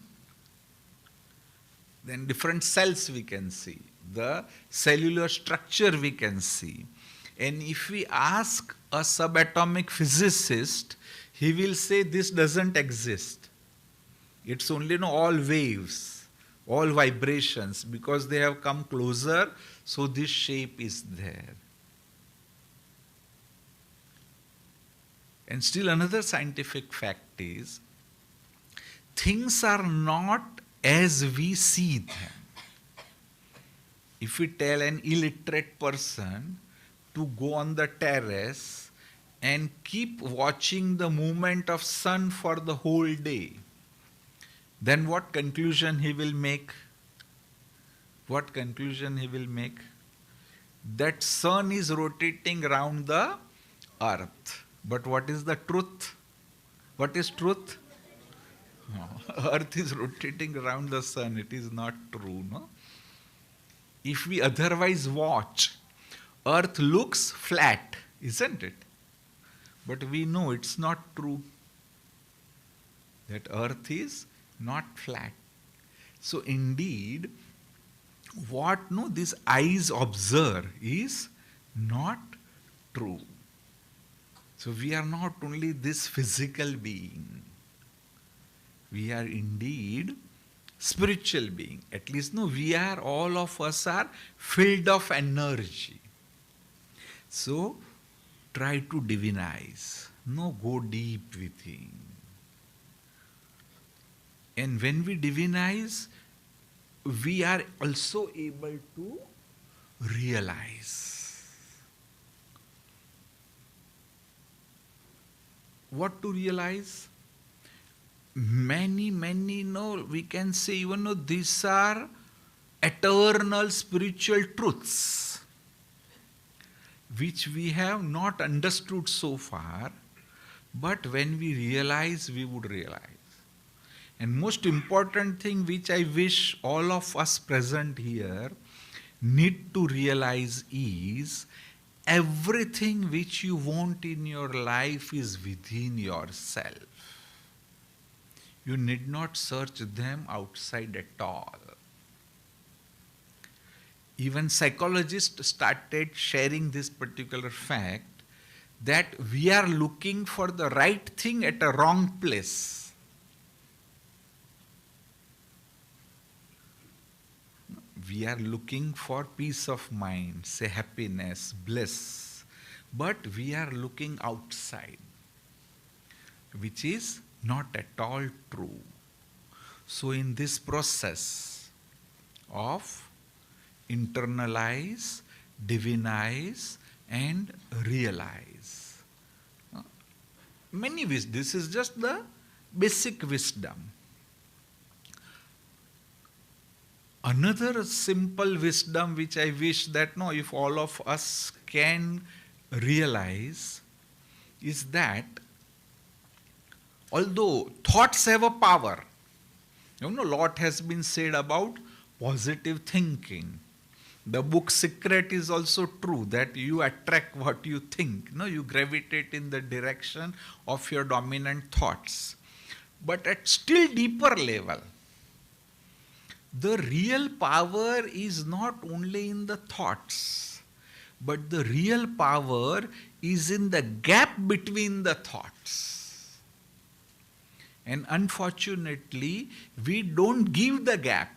different cells we can see, the cellular structure we can see. And if we ask a subatomic physicist, he will say this doesn't exist. It's only all waves, all vibrations, because they have come closer, so this shape is there. And still another scientific fact is, things are not as we see them. If we tell an illiterate person to go on the terrace and keep watching the movement of sun for the whole day, then what conclusion he will make? What conclusion he will make? That sun is rotating around the earth. But what is the truth? What is truth? No. Earth is rotating around the sun. It is not true, no? If we otherwise watch, earth looks flat, isn't it? But we know it's not true. That earth is not flat. So indeed, what these eyes observe is not true. So we are not only this physical being, we are indeed spiritual being. At least we are, all of us are filled of energy. So try to divinize. Go deep within. And when we divinize, we are also able to realize. What to realize? Many, we can say even these are eternal spiritual truths which we have not understood so far, but when we realize, we would realize. And most important thing which I wish all of us present here need to realize is, everything which you want in your life is within yourself. You need not search them outside at all. Even psychologists started sharing this particular fact, that we are looking for the right thing at a wrong place. We are looking for peace of mind, say happiness, bliss, but we are looking outside, which is not at all true. So in this process of internalize, divinize and realize, many wisdom, this is just the basic wisdom. Another simple wisdom which I wish that if all of us can realize is that although thoughts have a power, a lot has been said about positive thinking. The book Secret is also true, that you attract what you think. You gravitate in the direction of your dominant thoughts. But at still deeper level, the real power is not only in the thoughts, but the real power is in the gap between the thoughts. And unfortunately, we don't give the gap.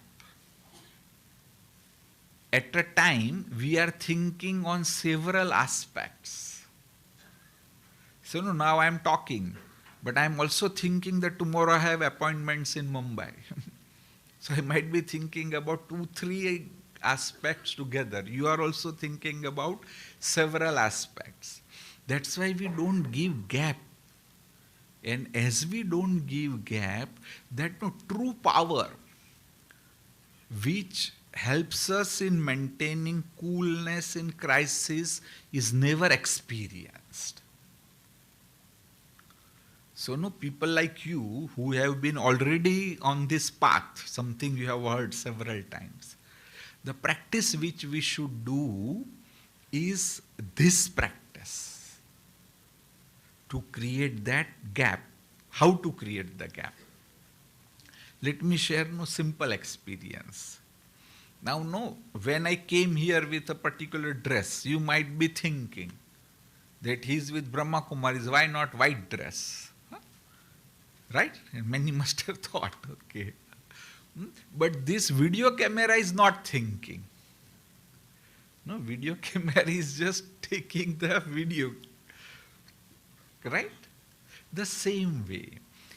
At a time, we are thinking on several aspects. So now I am talking, but I am also thinking that tomorrow I have appointments in Mumbai. So I might be thinking about 2, 3 aspects together. You are also thinking about several aspects. That's why we don't give gap. And as we don't give gap, that no true power which helps us in maintaining coolness in crisis is never experienced. So, no, people like you who have been already on this path, something you have heard several times, the practice which we should do is this practice to create that gap. How to create the gap? Let me share no simple experience. Now, no, when I came here with a particular dress, you might be thinking that he's with Brahma Kumaris, why not white dress? Huh? Right? And many must have thought, okay. But this video camera is not thinking. No, video camera is just taking the video. Right? The same way,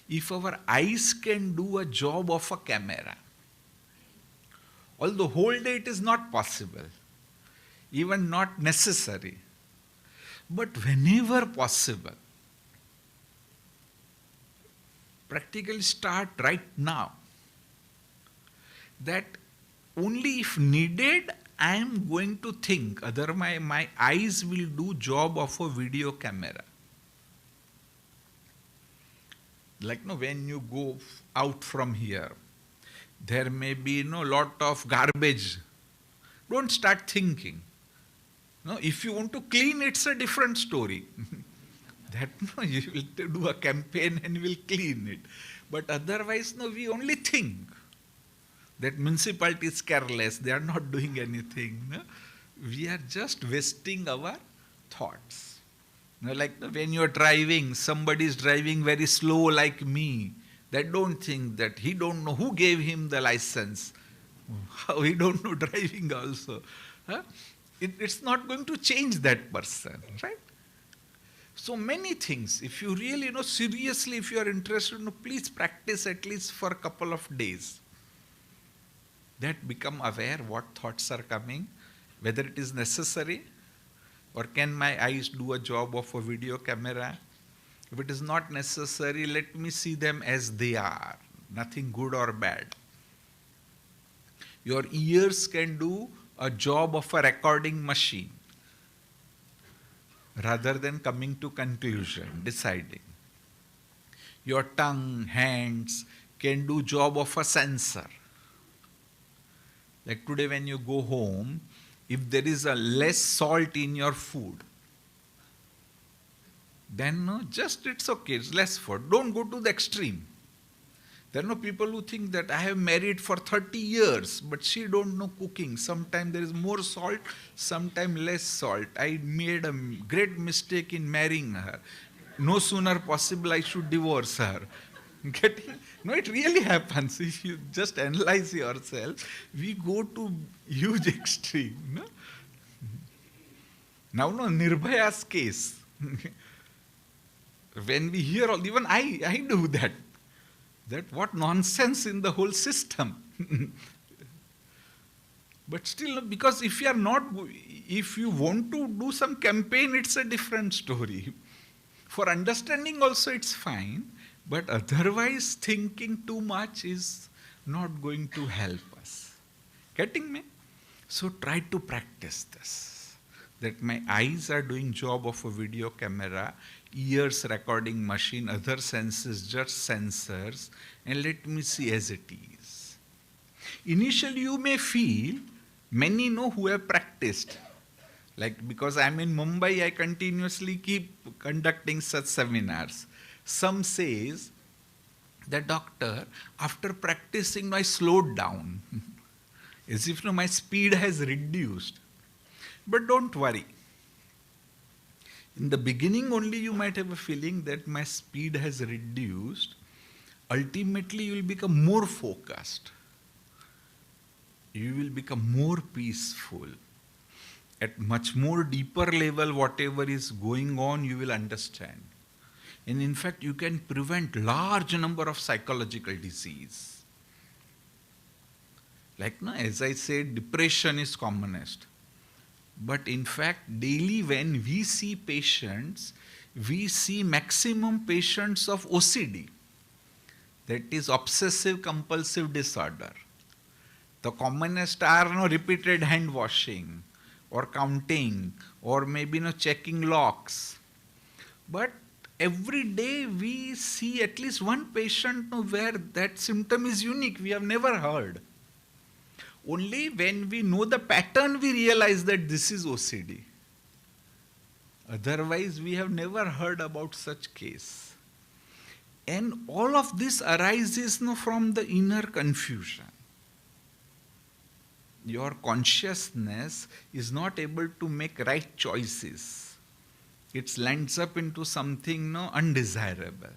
if our eyes can do a job of a camera, although whole day it is not possible, even not necessary, but whenever possible, practically start right now. That only if needed, I am going to think, otherwise my eyes will do job of a video camera. Like no, when you go out from here, there may be lot of garbage. Don't start thinking. No, if you want to clean, it's a different story. That no, you will do a campaign and you will clean it. But otherwise, no, we only think that municipality is careless, they are not doing anything. No? We are just wasting our thoughts. Like when you are driving, somebody is driving very slow like me. That don't think that he don't know who gave him the license. How he don't know driving also. Huh? It's not going to change that person, right? So many things. If you really seriously, if you are interested, please practice at least for a couple of days. That become aware what thoughts are coming, whether it is necessary, or can my eyes do a job of a video camera? If it is not necessary, let me see them as they are, nothing good or bad. Your ears can do a job of a recording machine rather than coming to conclusion, deciding. Your tongue, hands can do job of a sensor. Like today when you go home, if there is a less salt in your food, then no, just it's okay, it's less food. Don't go to the extreme. There are no people who think that I have married for 30 years, but she don't know cooking. Sometimes there is more salt, sometimes less salt. I made a great mistake in marrying her. No sooner possible I should divorce her. Getting? No, it really happens. If you just analyze yourself, we go to huge extreme. No? Now, no, Nirbhaya's case. When we hear all, even I do that. That what nonsense in the whole system. But still, because if you want to do some campaign, it's a different story. For understanding also it's fine, but otherwise thinking too much is not going to help us. Getting me? So try to practice this. That my eyes are doing job of a video camera, ears recording machine, other senses just sensors, and let me see as it is. Initially you may feel, many know who have practiced. Like because I'm in Mumbai, I continuously keep conducting such seminars. Some says, the doctor, after practicing, I slowed down. As if my speed has reduced. But don't worry. In the beginning only you might have a feeling that my speed has reduced. Ultimately you will become more focused. You will become more peaceful. At much more deeper level, whatever is going on, you will understand. And in fact, you can prevent large number of psychological disease. Like, no, as I said, depression is commonest. But in fact, daily when we see patients, we see maximum patients of OCD, that is obsessive compulsive disorder. The commonest are no repeated hand washing or counting or maybe no checking locks. But every day we see at least one patient where that symptom is unique, we have never heard. Only when we know the pattern we realize that this is OCD. Otherwise we have never heard about such case. And all of this arises from the inner confusion. Your consciousness is not able to make right choices. It lands up into something undesirable.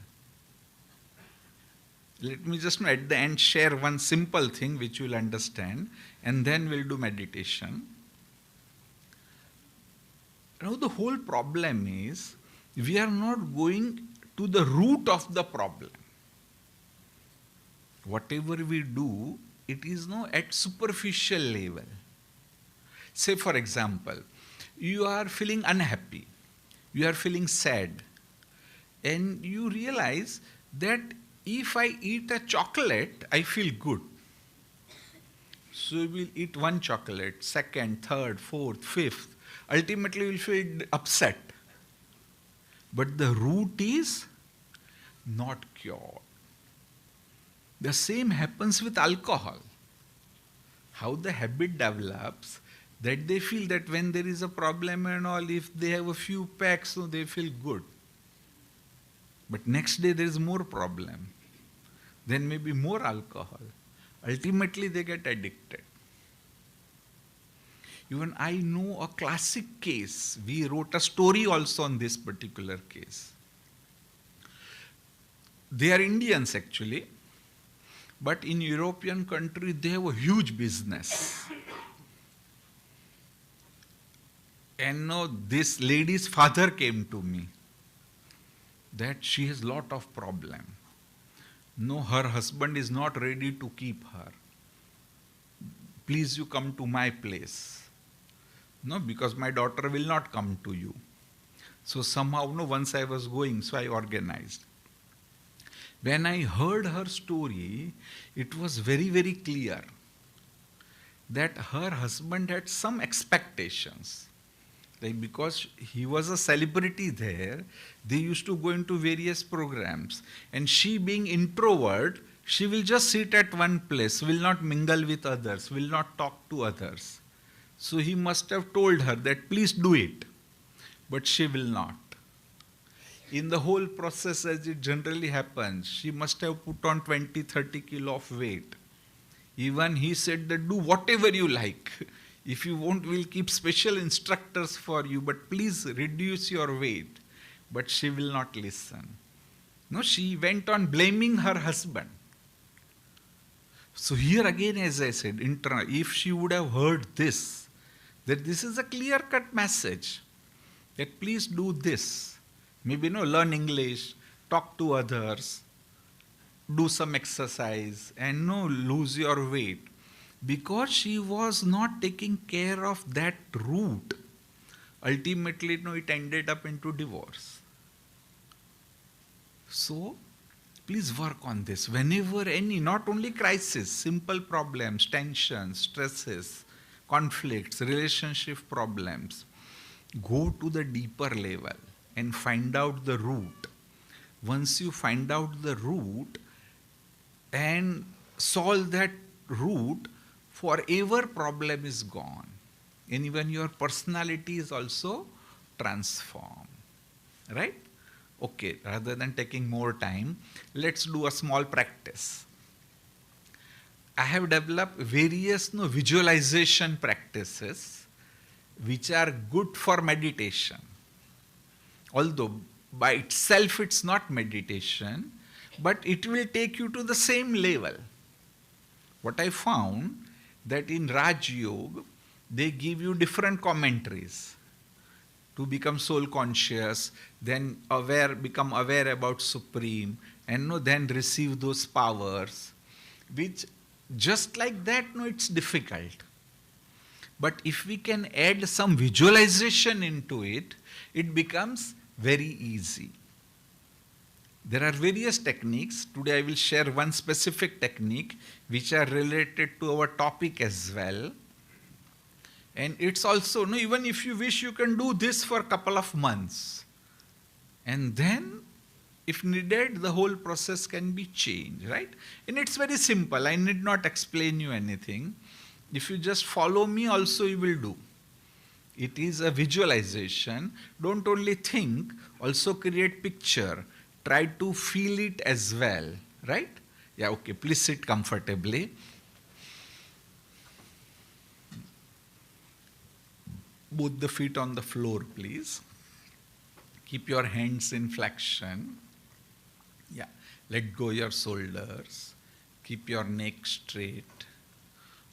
Let me just at the end share one simple thing which you will understand, and then we'll do meditation. Now the whole problem is we are not going to the root of the problem. Whatever we do, it is at superficial level. Say for example, you are feeling unhappy, you are feeling sad, and you realize that if I eat a chocolate, I feel good. So you will eat one chocolate, second, third, fourth, fifth. Ultimately you will feel upset. But the root is not cured. The same happens with alcohol. How the habit develops, that they feel that when there is a problem and all, if they have a few packs, so they feel good. But next day there is more problem. Then maybe more alcohol. Ultimately they get addicted. Even I know a classic case. We wrote a story also on this particular case. They are Indians actually, but in European country they have a huge business. And this lady's father came to me that she has lot of problem. No, her husband is not ready to keep her. Please you come to my place. No, because my daughter will not come to you. So somehow, once I was going, so I organized. When I heard her story, it was very, very clear that her husband had some expectations. Like because he was a celebrity there, they used to go into various programs. And she being introvert, she will just sit at one place, will not mingle with others, will not talk to others. So he must have told her that please do it. But she will not. In the whole process, as it generally happens, she must have put on 20-30 kilo of weight. Even he said that do whatever you like. If you won't, we'll keep special instructors for you, but please reduce your weight. But she will not listen. No, she went on blaming her husband. So here again, as I said, if she would have heard this, that this is a clear-cut message, that please do this. Maybe learn English, talk to others, do some exercise, and lose your weight. Because she was not taking care of that root, ultimately it ended up into divorce. So please work on this. Whenever any, not only crisis, simple problems, tensions, stresses, conflicts, relationship problems, go to the deeper level and find out the root. Once you find out the root and solve that root, forever problem is gone. And even your personality is also transformed. Right? Okay, rather than taking more time, let's do a small practice. I have developed various visualization practices which are good for meditation. Although by itself it's not meditation, but it will take you to the same level. What I found, that in Raj Yoga, they give you different commentaries to become soul conscious, then become aware about Supreme, and then receive those powers, which Just like that, no, it's difficult. But if we can add some visualization into it, it becomes very easy. There are various techniques. Today I will share one specific technique which are related to our topic as well. And it's also, no, even if you wish, you can do this for a couple of months. And then, if needed, the whole process can be changed, right? And it's very simple. I need not explain you anything. If you just follow me, also you will do. It is a visualization. Don't only think, also create picture. Try to feel it as well, right? Yeah, okay. Please sit comfortably. Both the feet on the floor, please. Keep your hands in flexion. Yeah. Let go your shoulders. Keep your neck straight.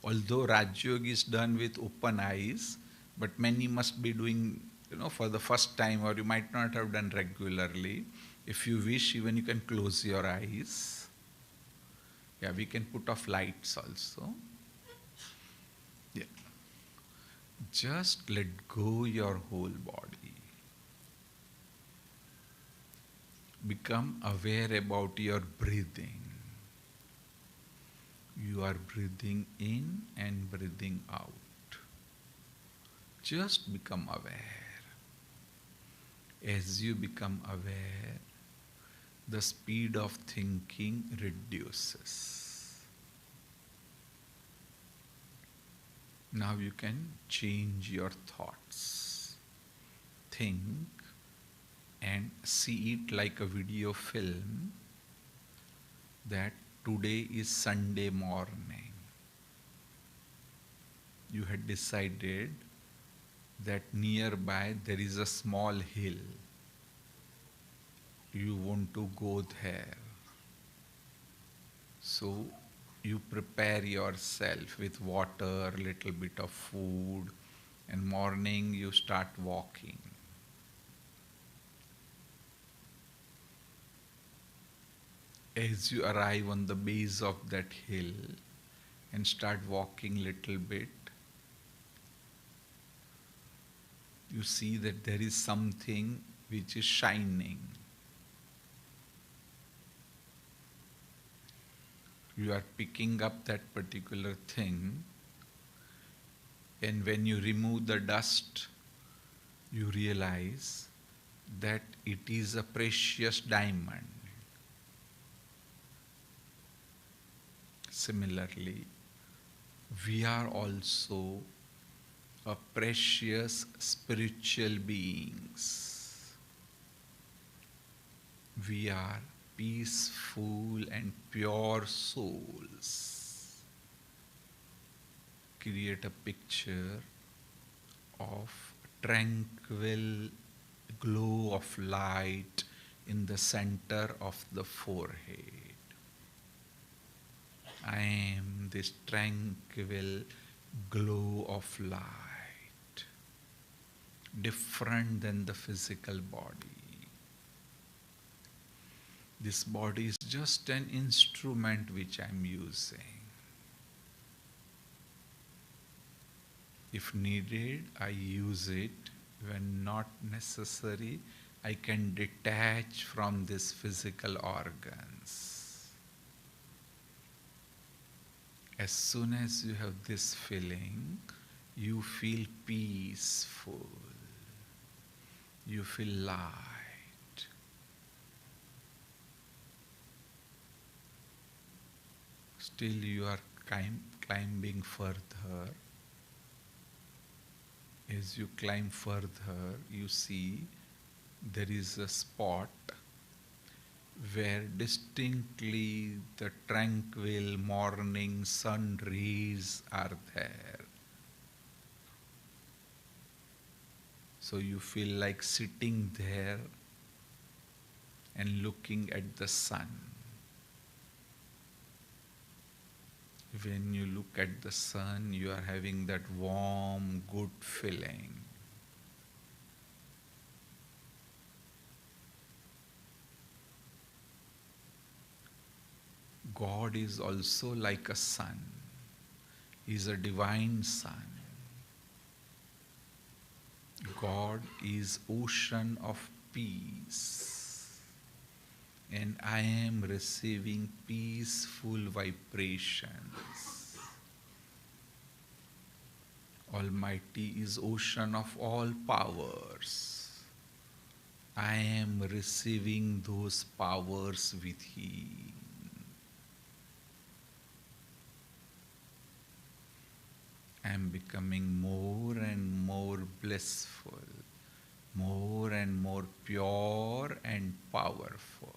Although Raj Yoga is done with open eyes, but many must be doing, for the first time, or you might not have done regularly. If you wish, even you can close your eyes. Yeah, we can put off lights also. Yeah. Just let go your whole body. Become aware about your breathing. You are breathing in and breathing out. Just become aware. As you become aware, the speed of thinking reduces. Now you can change your thoughts. Think and see it like a video film that today is Sunday morning. You had decided that nearby there is a small hill. You want to go there. So you prepare yourself with water, little bit of food, and morning you start walking. As you arrive on the base of that hill and start walking little bit, you see that there is something which is shining. You are picking up that particular thing, and when you remove the dust, you realize that it is a precious diamond. Similarly, we are also a precious spiritual beings. We are peaceful and pure souls. Create a picture of tranquil glow of light in the center of the forehead. I am this tranquil glow of light, different than the physical body. This body is just an instrument which I am using. If needed, I use it. When not necessary, I can detach from these physical organs. As soon as you have this feeling, you feel peaceful. You feel light. Still you are climbing further. As you climb further, you see there is a spot where distinctly the tranquil morning sun rays are there. So you feel like sitting there and looking at the sun. When you look at the sun, you are having that warm, good feeling. God is also like a sun. He is a divine sun. God is ocean of peace. And I am receiving peaceful vibrations. Almighty is ocean of all powers. I am receiving those powers with Him. I am becoming more and more blissful, more and more pure and powerful.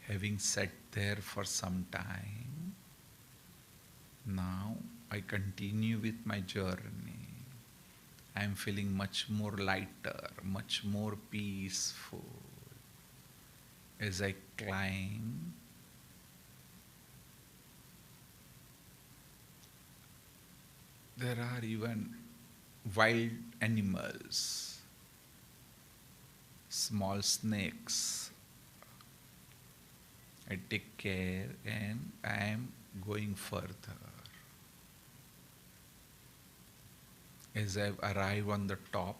Having sat there for some time, now I continue with my journey. I am feeling much more lighter, much more peaceful. As I climb, there are even wild animals, small snakes. I take care and I am going further. As I've arrived on the top,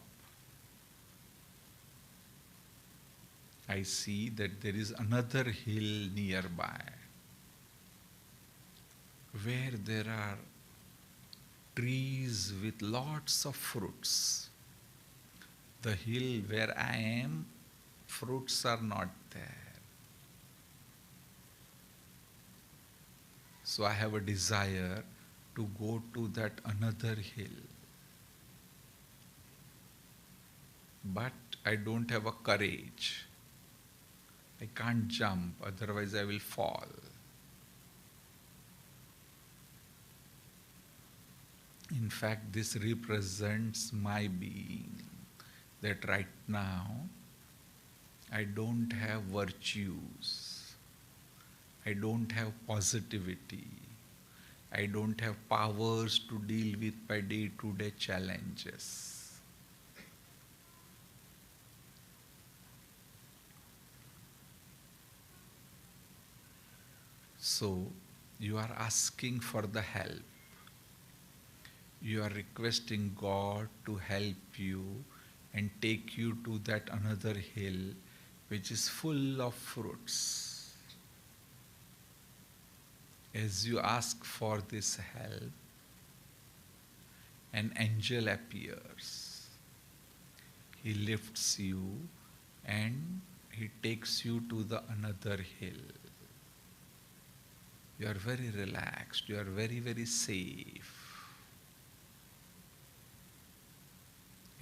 I see that there is another hill nearby where there are trees with lots of fruits. The hill where I am, fruits are not there. So I have a desire to go to that another hill. But I don't have a courage. I can't jump, otherwise I will fall. In fact, this represents my being, that right now I don't have virtues, I don't have positivity, I don't have powers to deal with my day-to-day challenges. So, you are asking for the help. You are requesting God to help you and take you to that another hill which is full of fruits. As you ask for this help, an angel appears. He lifts you and he takes you to the another hill. You are very relaxed, you are very, very safe.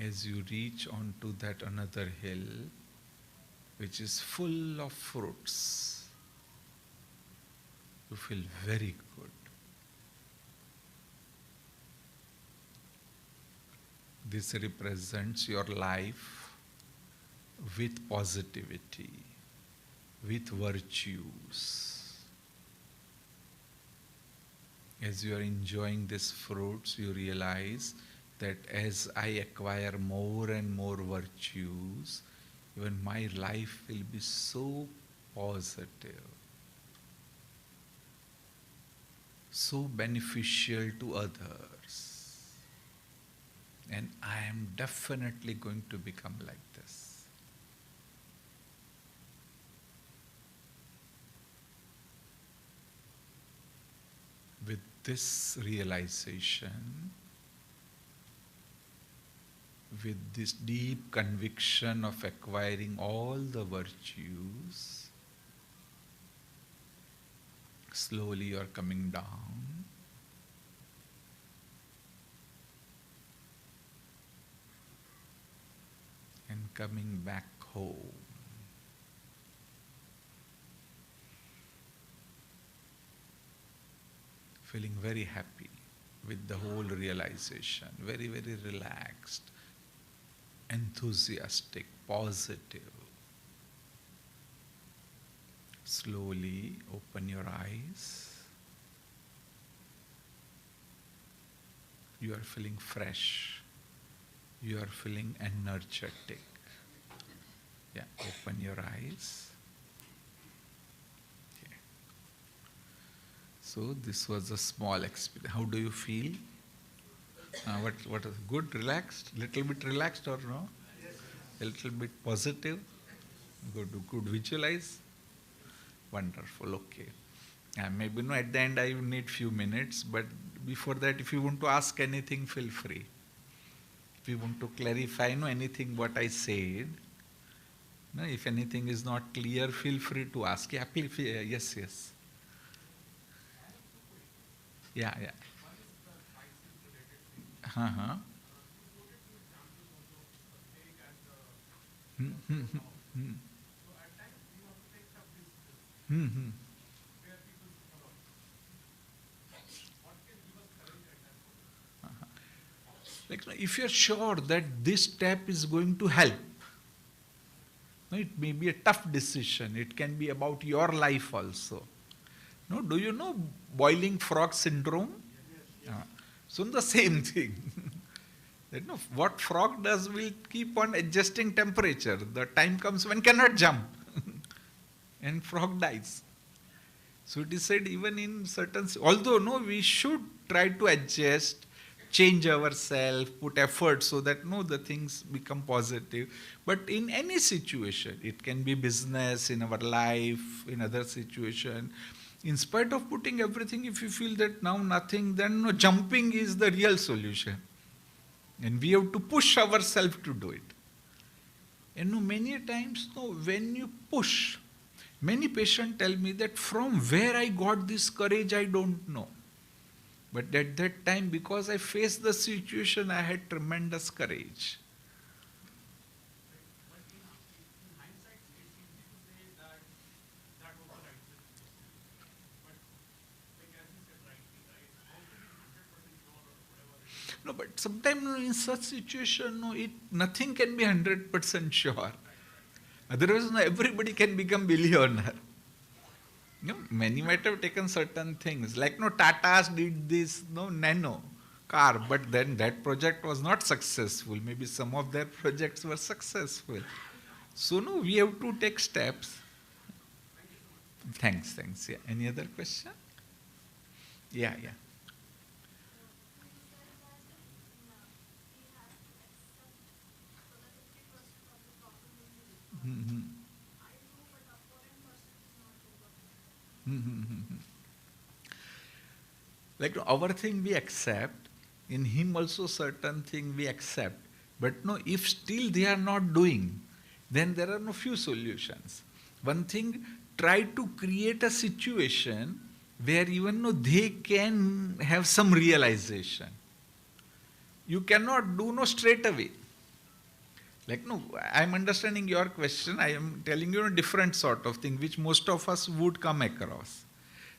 As you reach onto that another hill, which is full of fruits, you feel very good. This represents your life with positivity, with virtues. As you are enjoying these fruits, you realize that as I acquire more and more virtues, even my life will be so positive, so beneficial to others. And I am definitely going to become like this. With this realization, with this deep conviction of acquiring all the virtues, slowly you are coming down. And coming back home. Feeling very happy with the whole realization, very, very relaxed, enthusiastic, positive. Slowly open your eyes. You are feeling fresh. You are feeling energetic. Yeah, open your eyes. So this was a small experience. How do you feel? What is good? Relaxed? Little bit relaxed or no? A little bit positive? Good visualize? Wonderful, okay. Maybe no, at the end I need few minutes, but before that if you want to ask anything, feel free. If you want to clarify anything what I said, no, if anything is not clear, feel free to ask. Yeah, please, yes, yes. Yeah, yeah. Uh-huh. Hmm, hmm, hmm, hmm. Hmm, hmm. Like, if you're sure that this step is going to help, no, it may be a tough decision. It can be about your life also. No, do you know boiling frog syndrome? Uh, so the same thing. That, no, what frog does will keep on adjusting temperature. The time comes when cannot jump, and frog dies. So it is said even in certain, although no, we should try to adjust, change ourselves, put effort so that no, the things become positive. But in any situation, it can be business, in our life, in other situation. In spite of putting everything, if you feel that now nothing, then no, jumping is the real solution. And we have to push ourselves to do it. And no, many times, no, when you push, many patients tell me that from where I got this courage, I don't know. But at that time, because I faced the situation, I had tremendous courage. No, but sometimes in such situation, no, nothing can be 100% sure. Otherwise, no, everybody can become billionaire. Many might have taken certain things. Like no, Tata's did this no nano car, but then that project was not successful. Maybe some of their projects were successful. So no, we have to take steps. Thanks, thanks. Yeah. Any other question? Yeah, yeah. Mm-hmm. Mm-hmm. Like our thing we accept, in him also certain thing we accept. But no, if still they are not doing, then there are no few solutions. One thing, try to create a situation where even though they can have some realization. You cannot do no straight away. Like no, I am understanding your question. I am telling you a different sort of thing which most of us would come across.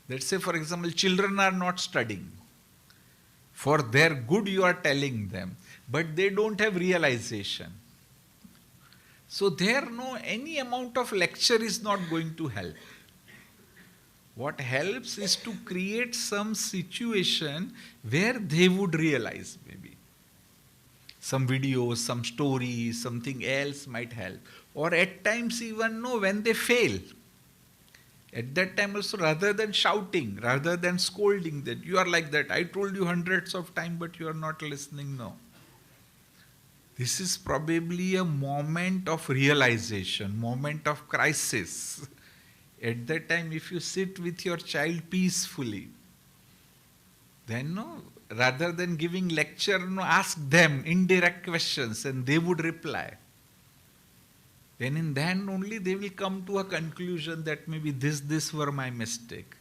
Let's say, for example, children are not studying. For their good, you are telling them, but they don't have realization. So there, no, any amount of lecture is not going to help. What helps is to create some situation where they would realize maybe. Some videos, some stories, something else might help. Or at times even no, when they fail. At that time also, rather than shouting, rather than scolding that you are like that, I told you hundreds of times but you are not listening, no. This is probably a moment of realization, moment of crisis. At that time, if you sit with your child peacefully, then no, rather than giving lecture, no, ask them indirect questions and they would reply. Then in that only they will come to a conclusion that maybe this were my mistake.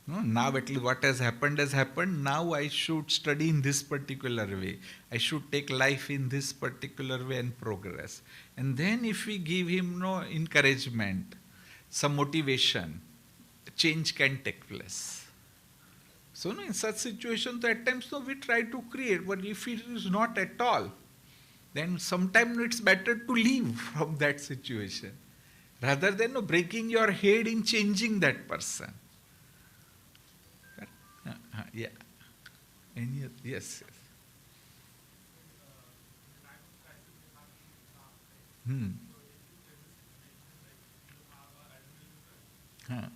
No, now at least what has happened. Now I should study in this particular way. I should take life in this particular way and progress. And then if we give him no encouragement, some motivation, change can take place. So no, in such situations, at times no, we try to create, but if it is not at all, then sometimes it's better to leave from that situation rather than no, breaking your head in changing that person. Yeah. Any? Yes. Yes. Hmm. Huh.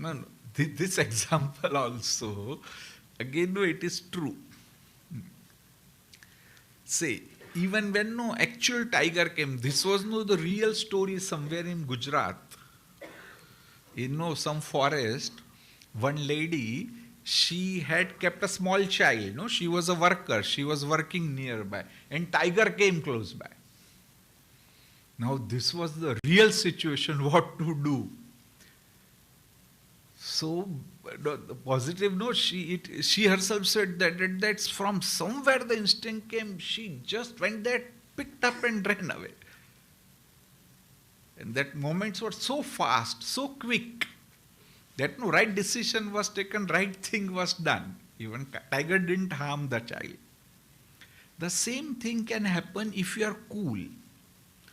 No, no. This example also, again, no, it is true. Say, even when no actual tiger came, this was no the real story somewhere in Gujarat. In no some forest, one lady, she had kept a small child. No, she was a worker. She was working nearby, and tiger came close by. Now this was the real situation. What to do? So, the positive note, she herself said that's from somewhere the instinct came. She just went there, picked up and ran away. And that moments were so fast, so quick, that no right decision was taken, right thing was done. Even tiger didn't harm the child. The same thing can happen if you are cool.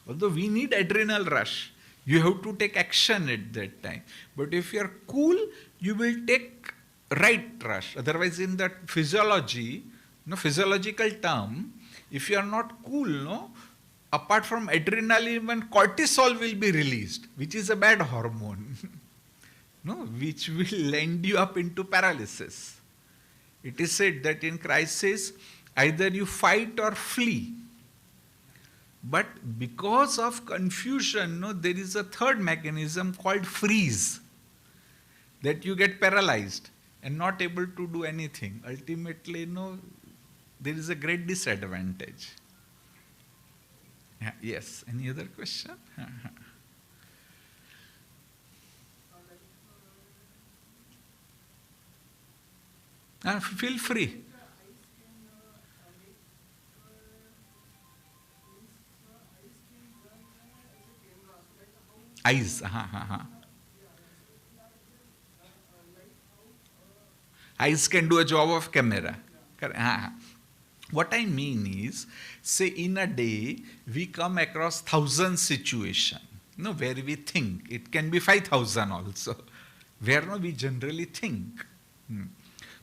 Although we need adrenal rush, you have to take action at that time. But if you are cool, you will take right rush. Otherwise, in that physiology, physiological term, if you are not cool, apart from adrenaline, even cortisol will be released, which is a bad hormone, which will end you up into paralysis. It is said that in crisis, either you fight or flee. But because of confusion, there is a third mechanism called freeze, that you get paralyzed and not able to do anything. Ultimately, there is a great disadvantage. Yeah, yes, any other question? Feel free. Eyes. Eyes can do a job of camera. What I mean is, say in a day, we come across 1,000 situations, where we think. It can be 5,000 also, where we generally think.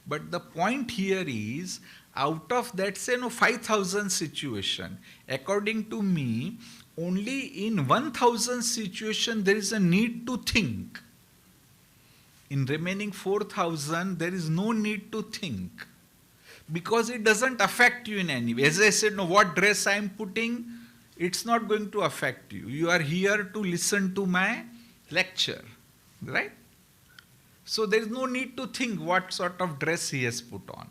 But the point here is, out of that, say, 5,000 situation, according to me, only in 1,000 situation there is a need to think. In remaining 4,000, there is no need to think, because it doesn't affect you in any way. As I said, what dress I am putting, it's not going to affect you. You are here to listen to my lecture, right? So there is no need to think what sort of dress he has put on.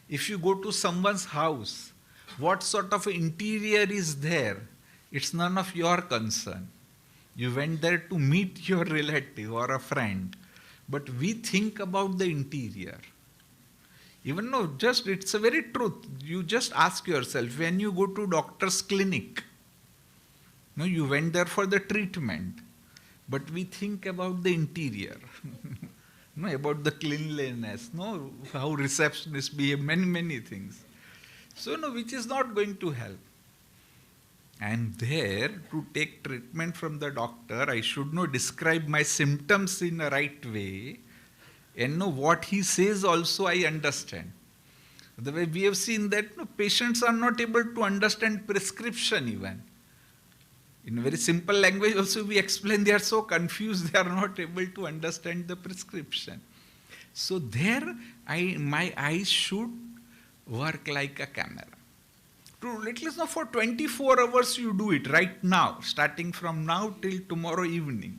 If you go to someone's house, what sort of interior is there? It's none of your concern. You went there to meet your relative or a friend. But we think about the interior. Even though it's a very truth. You just ask yourself, when you go to doctor's clinic, you went there for the treatment. But we think about the interior. About the cleanliness, how receptionists behave, many things. So, which is not going to help. I am there to take treatment from the doctor. I should describe my symptoms in a right way, and what he says also I understand. The way we have seen that patients are not able to understand prescription even. In very simple language also we explain, they are so confused, they are not able to understand the prescription. So there my eyes should work like a camera. At least for 24 hours you do it right now, starting from now till tomorrow evening.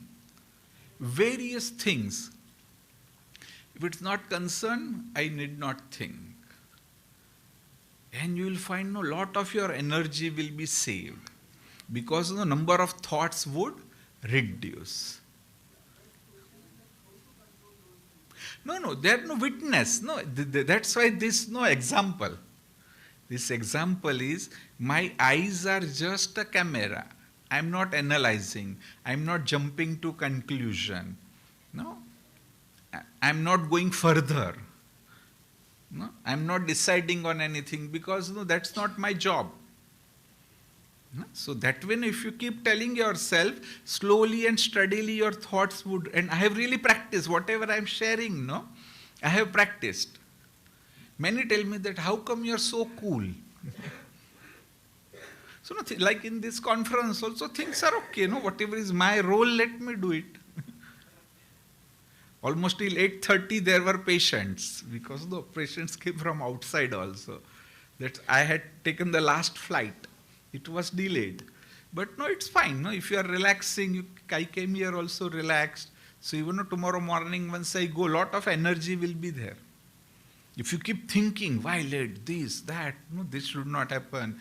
Various things. If it's not concerned, I need not think. And you will find a lot of your energy will be saved, because the number of thoughts would reduce. No, they are no witness. That's why this example. This example is, my eyes are just a camera. I'm not analyzing. I'm not jumping to conclusion. I'm not going further. I'm not deciding on anything, because that's not my job. So that way, if you keep telling yourself, slowly and steadily your thoughts would, and I have really practiced, whatever I'm sharing, I have practiced. Many tell me that, how come you're so cool? So like in this conference also, things are okay, whatever is my role, let me do it. Almost till 8:30 there were patients, because the patients came from outside also. That I had taken the last flight. It was delayed. But no, it's fine. No, if you are relaxing, I came here also relaxed. So even tomorrow morning, once I go, lot of energy will be there. If you keep thinking, why late, this, that, no, this should not happen,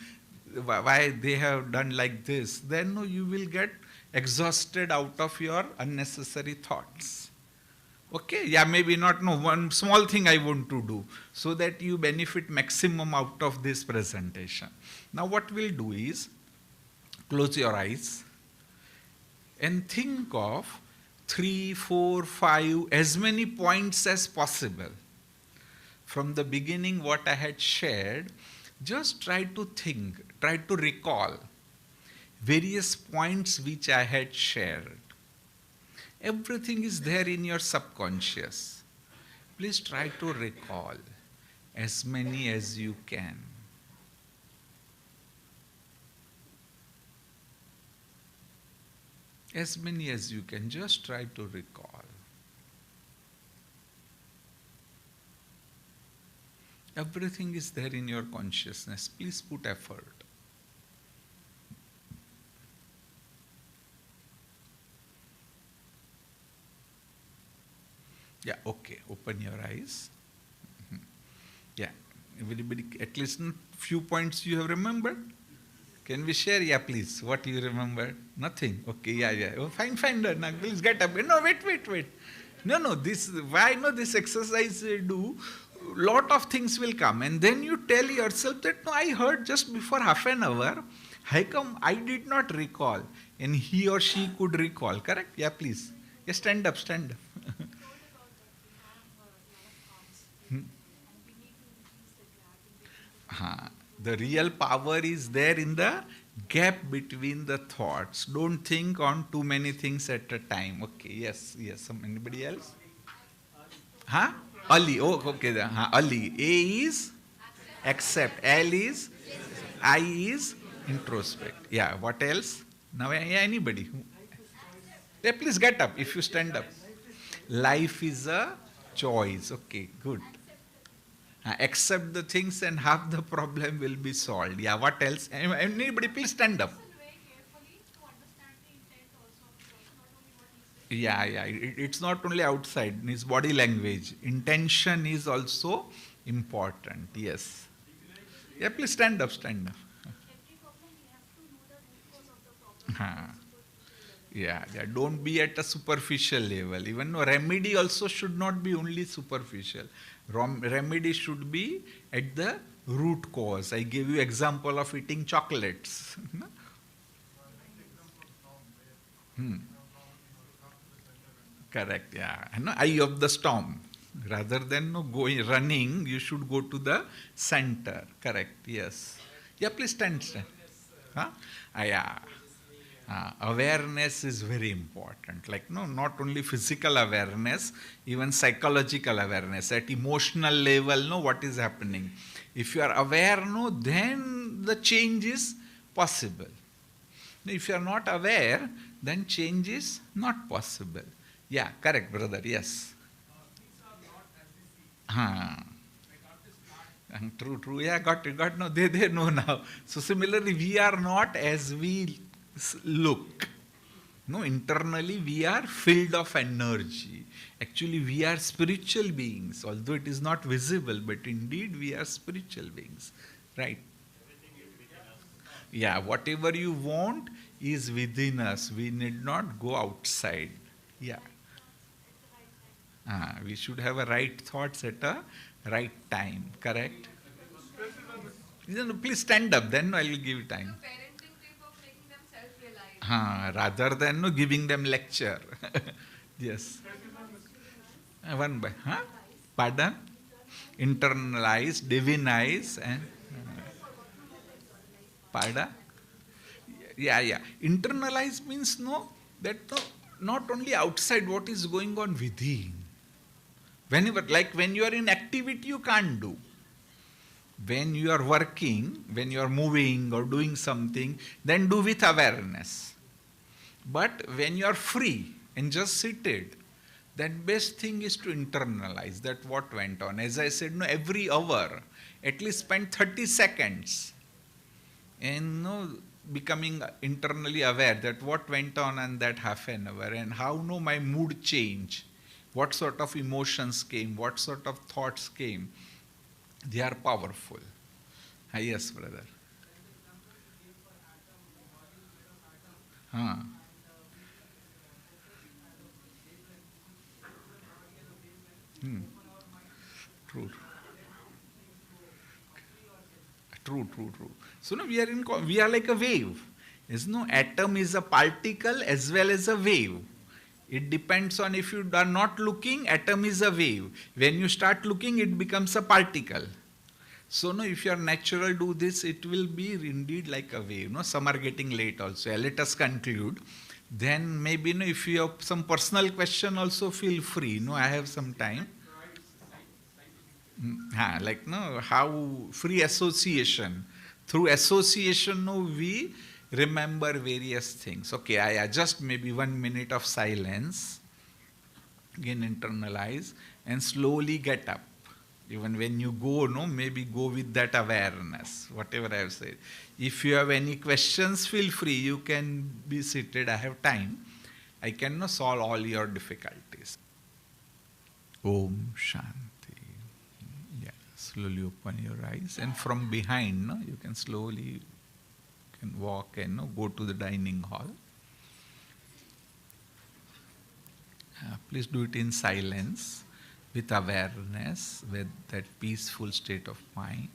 why they have done like this, then no, you will get exhausted out of your unnecessary thoughts. Okay, yeah, maybe not, no, one small thing I want to do, so that you benefit maximum out of this presentation. Now what we'll do is, close your eyes and think of 3, 4, 5, as many points as possible. From the beginning what I had shared, just try to think, try to recall various points which I had shared. Everything is there in your subconscious. Please try to recall as many as you can. As many as you can, just try to recall. Everything is there in your consciousness. Please put effort. Yeah, okay. Open your eyes. Yeah. Everybody, at least few points you have remembered. Can we share? Yeah, please. What you remember? Nothing. Okay, yeah. Oh, fine. Now, please get up. No, wait. No, this, why no, this exercise do, lot of things will come. And then you tell yourself that, no, I heard just before half an hour. How come I did not recall? And he or she could recall. Correct? Yeah, please. Yeah, stand up. The real power is there in the gap between the thoughts. Don't think on too many things at a time. Okay, yes. Anybody else? Huh? Ali. Oh, okay. Ali. A is accept. L is I is introspect. Yeah, what else? Now, anybody? Yeah, please get up if you stand up. Life is a choice. Okay, good. Accept the things and half the problem will be solved. Yeah, what else? Anybody, please stand up. Yeah, it's not only outside, it's body language. Intention is also important, yes. Yeah, please stand up. Yeah, don't be at a superficial level. Even remedy also should not be only superficial. Remedy should be at the root cause. I gave you example of eating chocolates. Correct, yeah. Eye of the storm. Rather than going running, you should go to the center. Correct, yes. Yeah, please stand. Huh? Yeah. Awareness is very important. Like, not only physical awareness, even psychological awareness. At emotional level, what is happening. If you are aware, then the change is possible. If you are not aware, then change is not possible. Yeah, correct, brother, yes. True. Yeah, got it. No, they know now. So similarly, we are not as we look. No, internally we are filled of energy. Actually, we are spiritual beings, although it is not visible, but indeed we are spiritual beings. Right? Yeah, whatever you want is within us. We need not go outside. Yeah. We should have a right thoughts at a right time. Correct? Please stand up, then I will give you time. Rather than giving them lecture. Yes. One by. Pardon? Internalize, divinize, and pardon? Yeah. Internalize means not only outside, what is going on within. Whenever, like when you are in activity, you can't do. When you are working, when you are moving or doing something, then do with awareness. But when you are free and just seated, then best thing is to internalize that what went on. As I said, no, every hour, at least spend 30 seconds and becoming internally aware that what went on in that half an hour and how my mood changed, what sort of emotions came, what sort of thoughts came. They are powerful. Yes, brother. Huh. Hmm. True. True. So no, we are like a wave. There's no atom is a particle as well as a wave. It depends on if you are not looking, atom is a wave. When you start looking, it becomes a particle. So no, if you are natural do this, it will be indeed like a wave. No, some are getting late also. Let us conclude. Then maybe if you have some personal question also feel free. No, I have some time. Like no, how free association. Through association, no, we remember various things. Okay, I adjust maybe 1 minute of silence, again internalize, and slowly get up. Even when you go, no, maybe go with that awareness, whatever I have said. If you have any questions, feel free. You can be seated. I have time. I can solve all your difficulties. Om Shanti. Yeah, slowly open your eyes, and from behind, no, you can slowly can walk and go to the dining hall. Please do it in silence, with awareness, with that peaceful state of mind.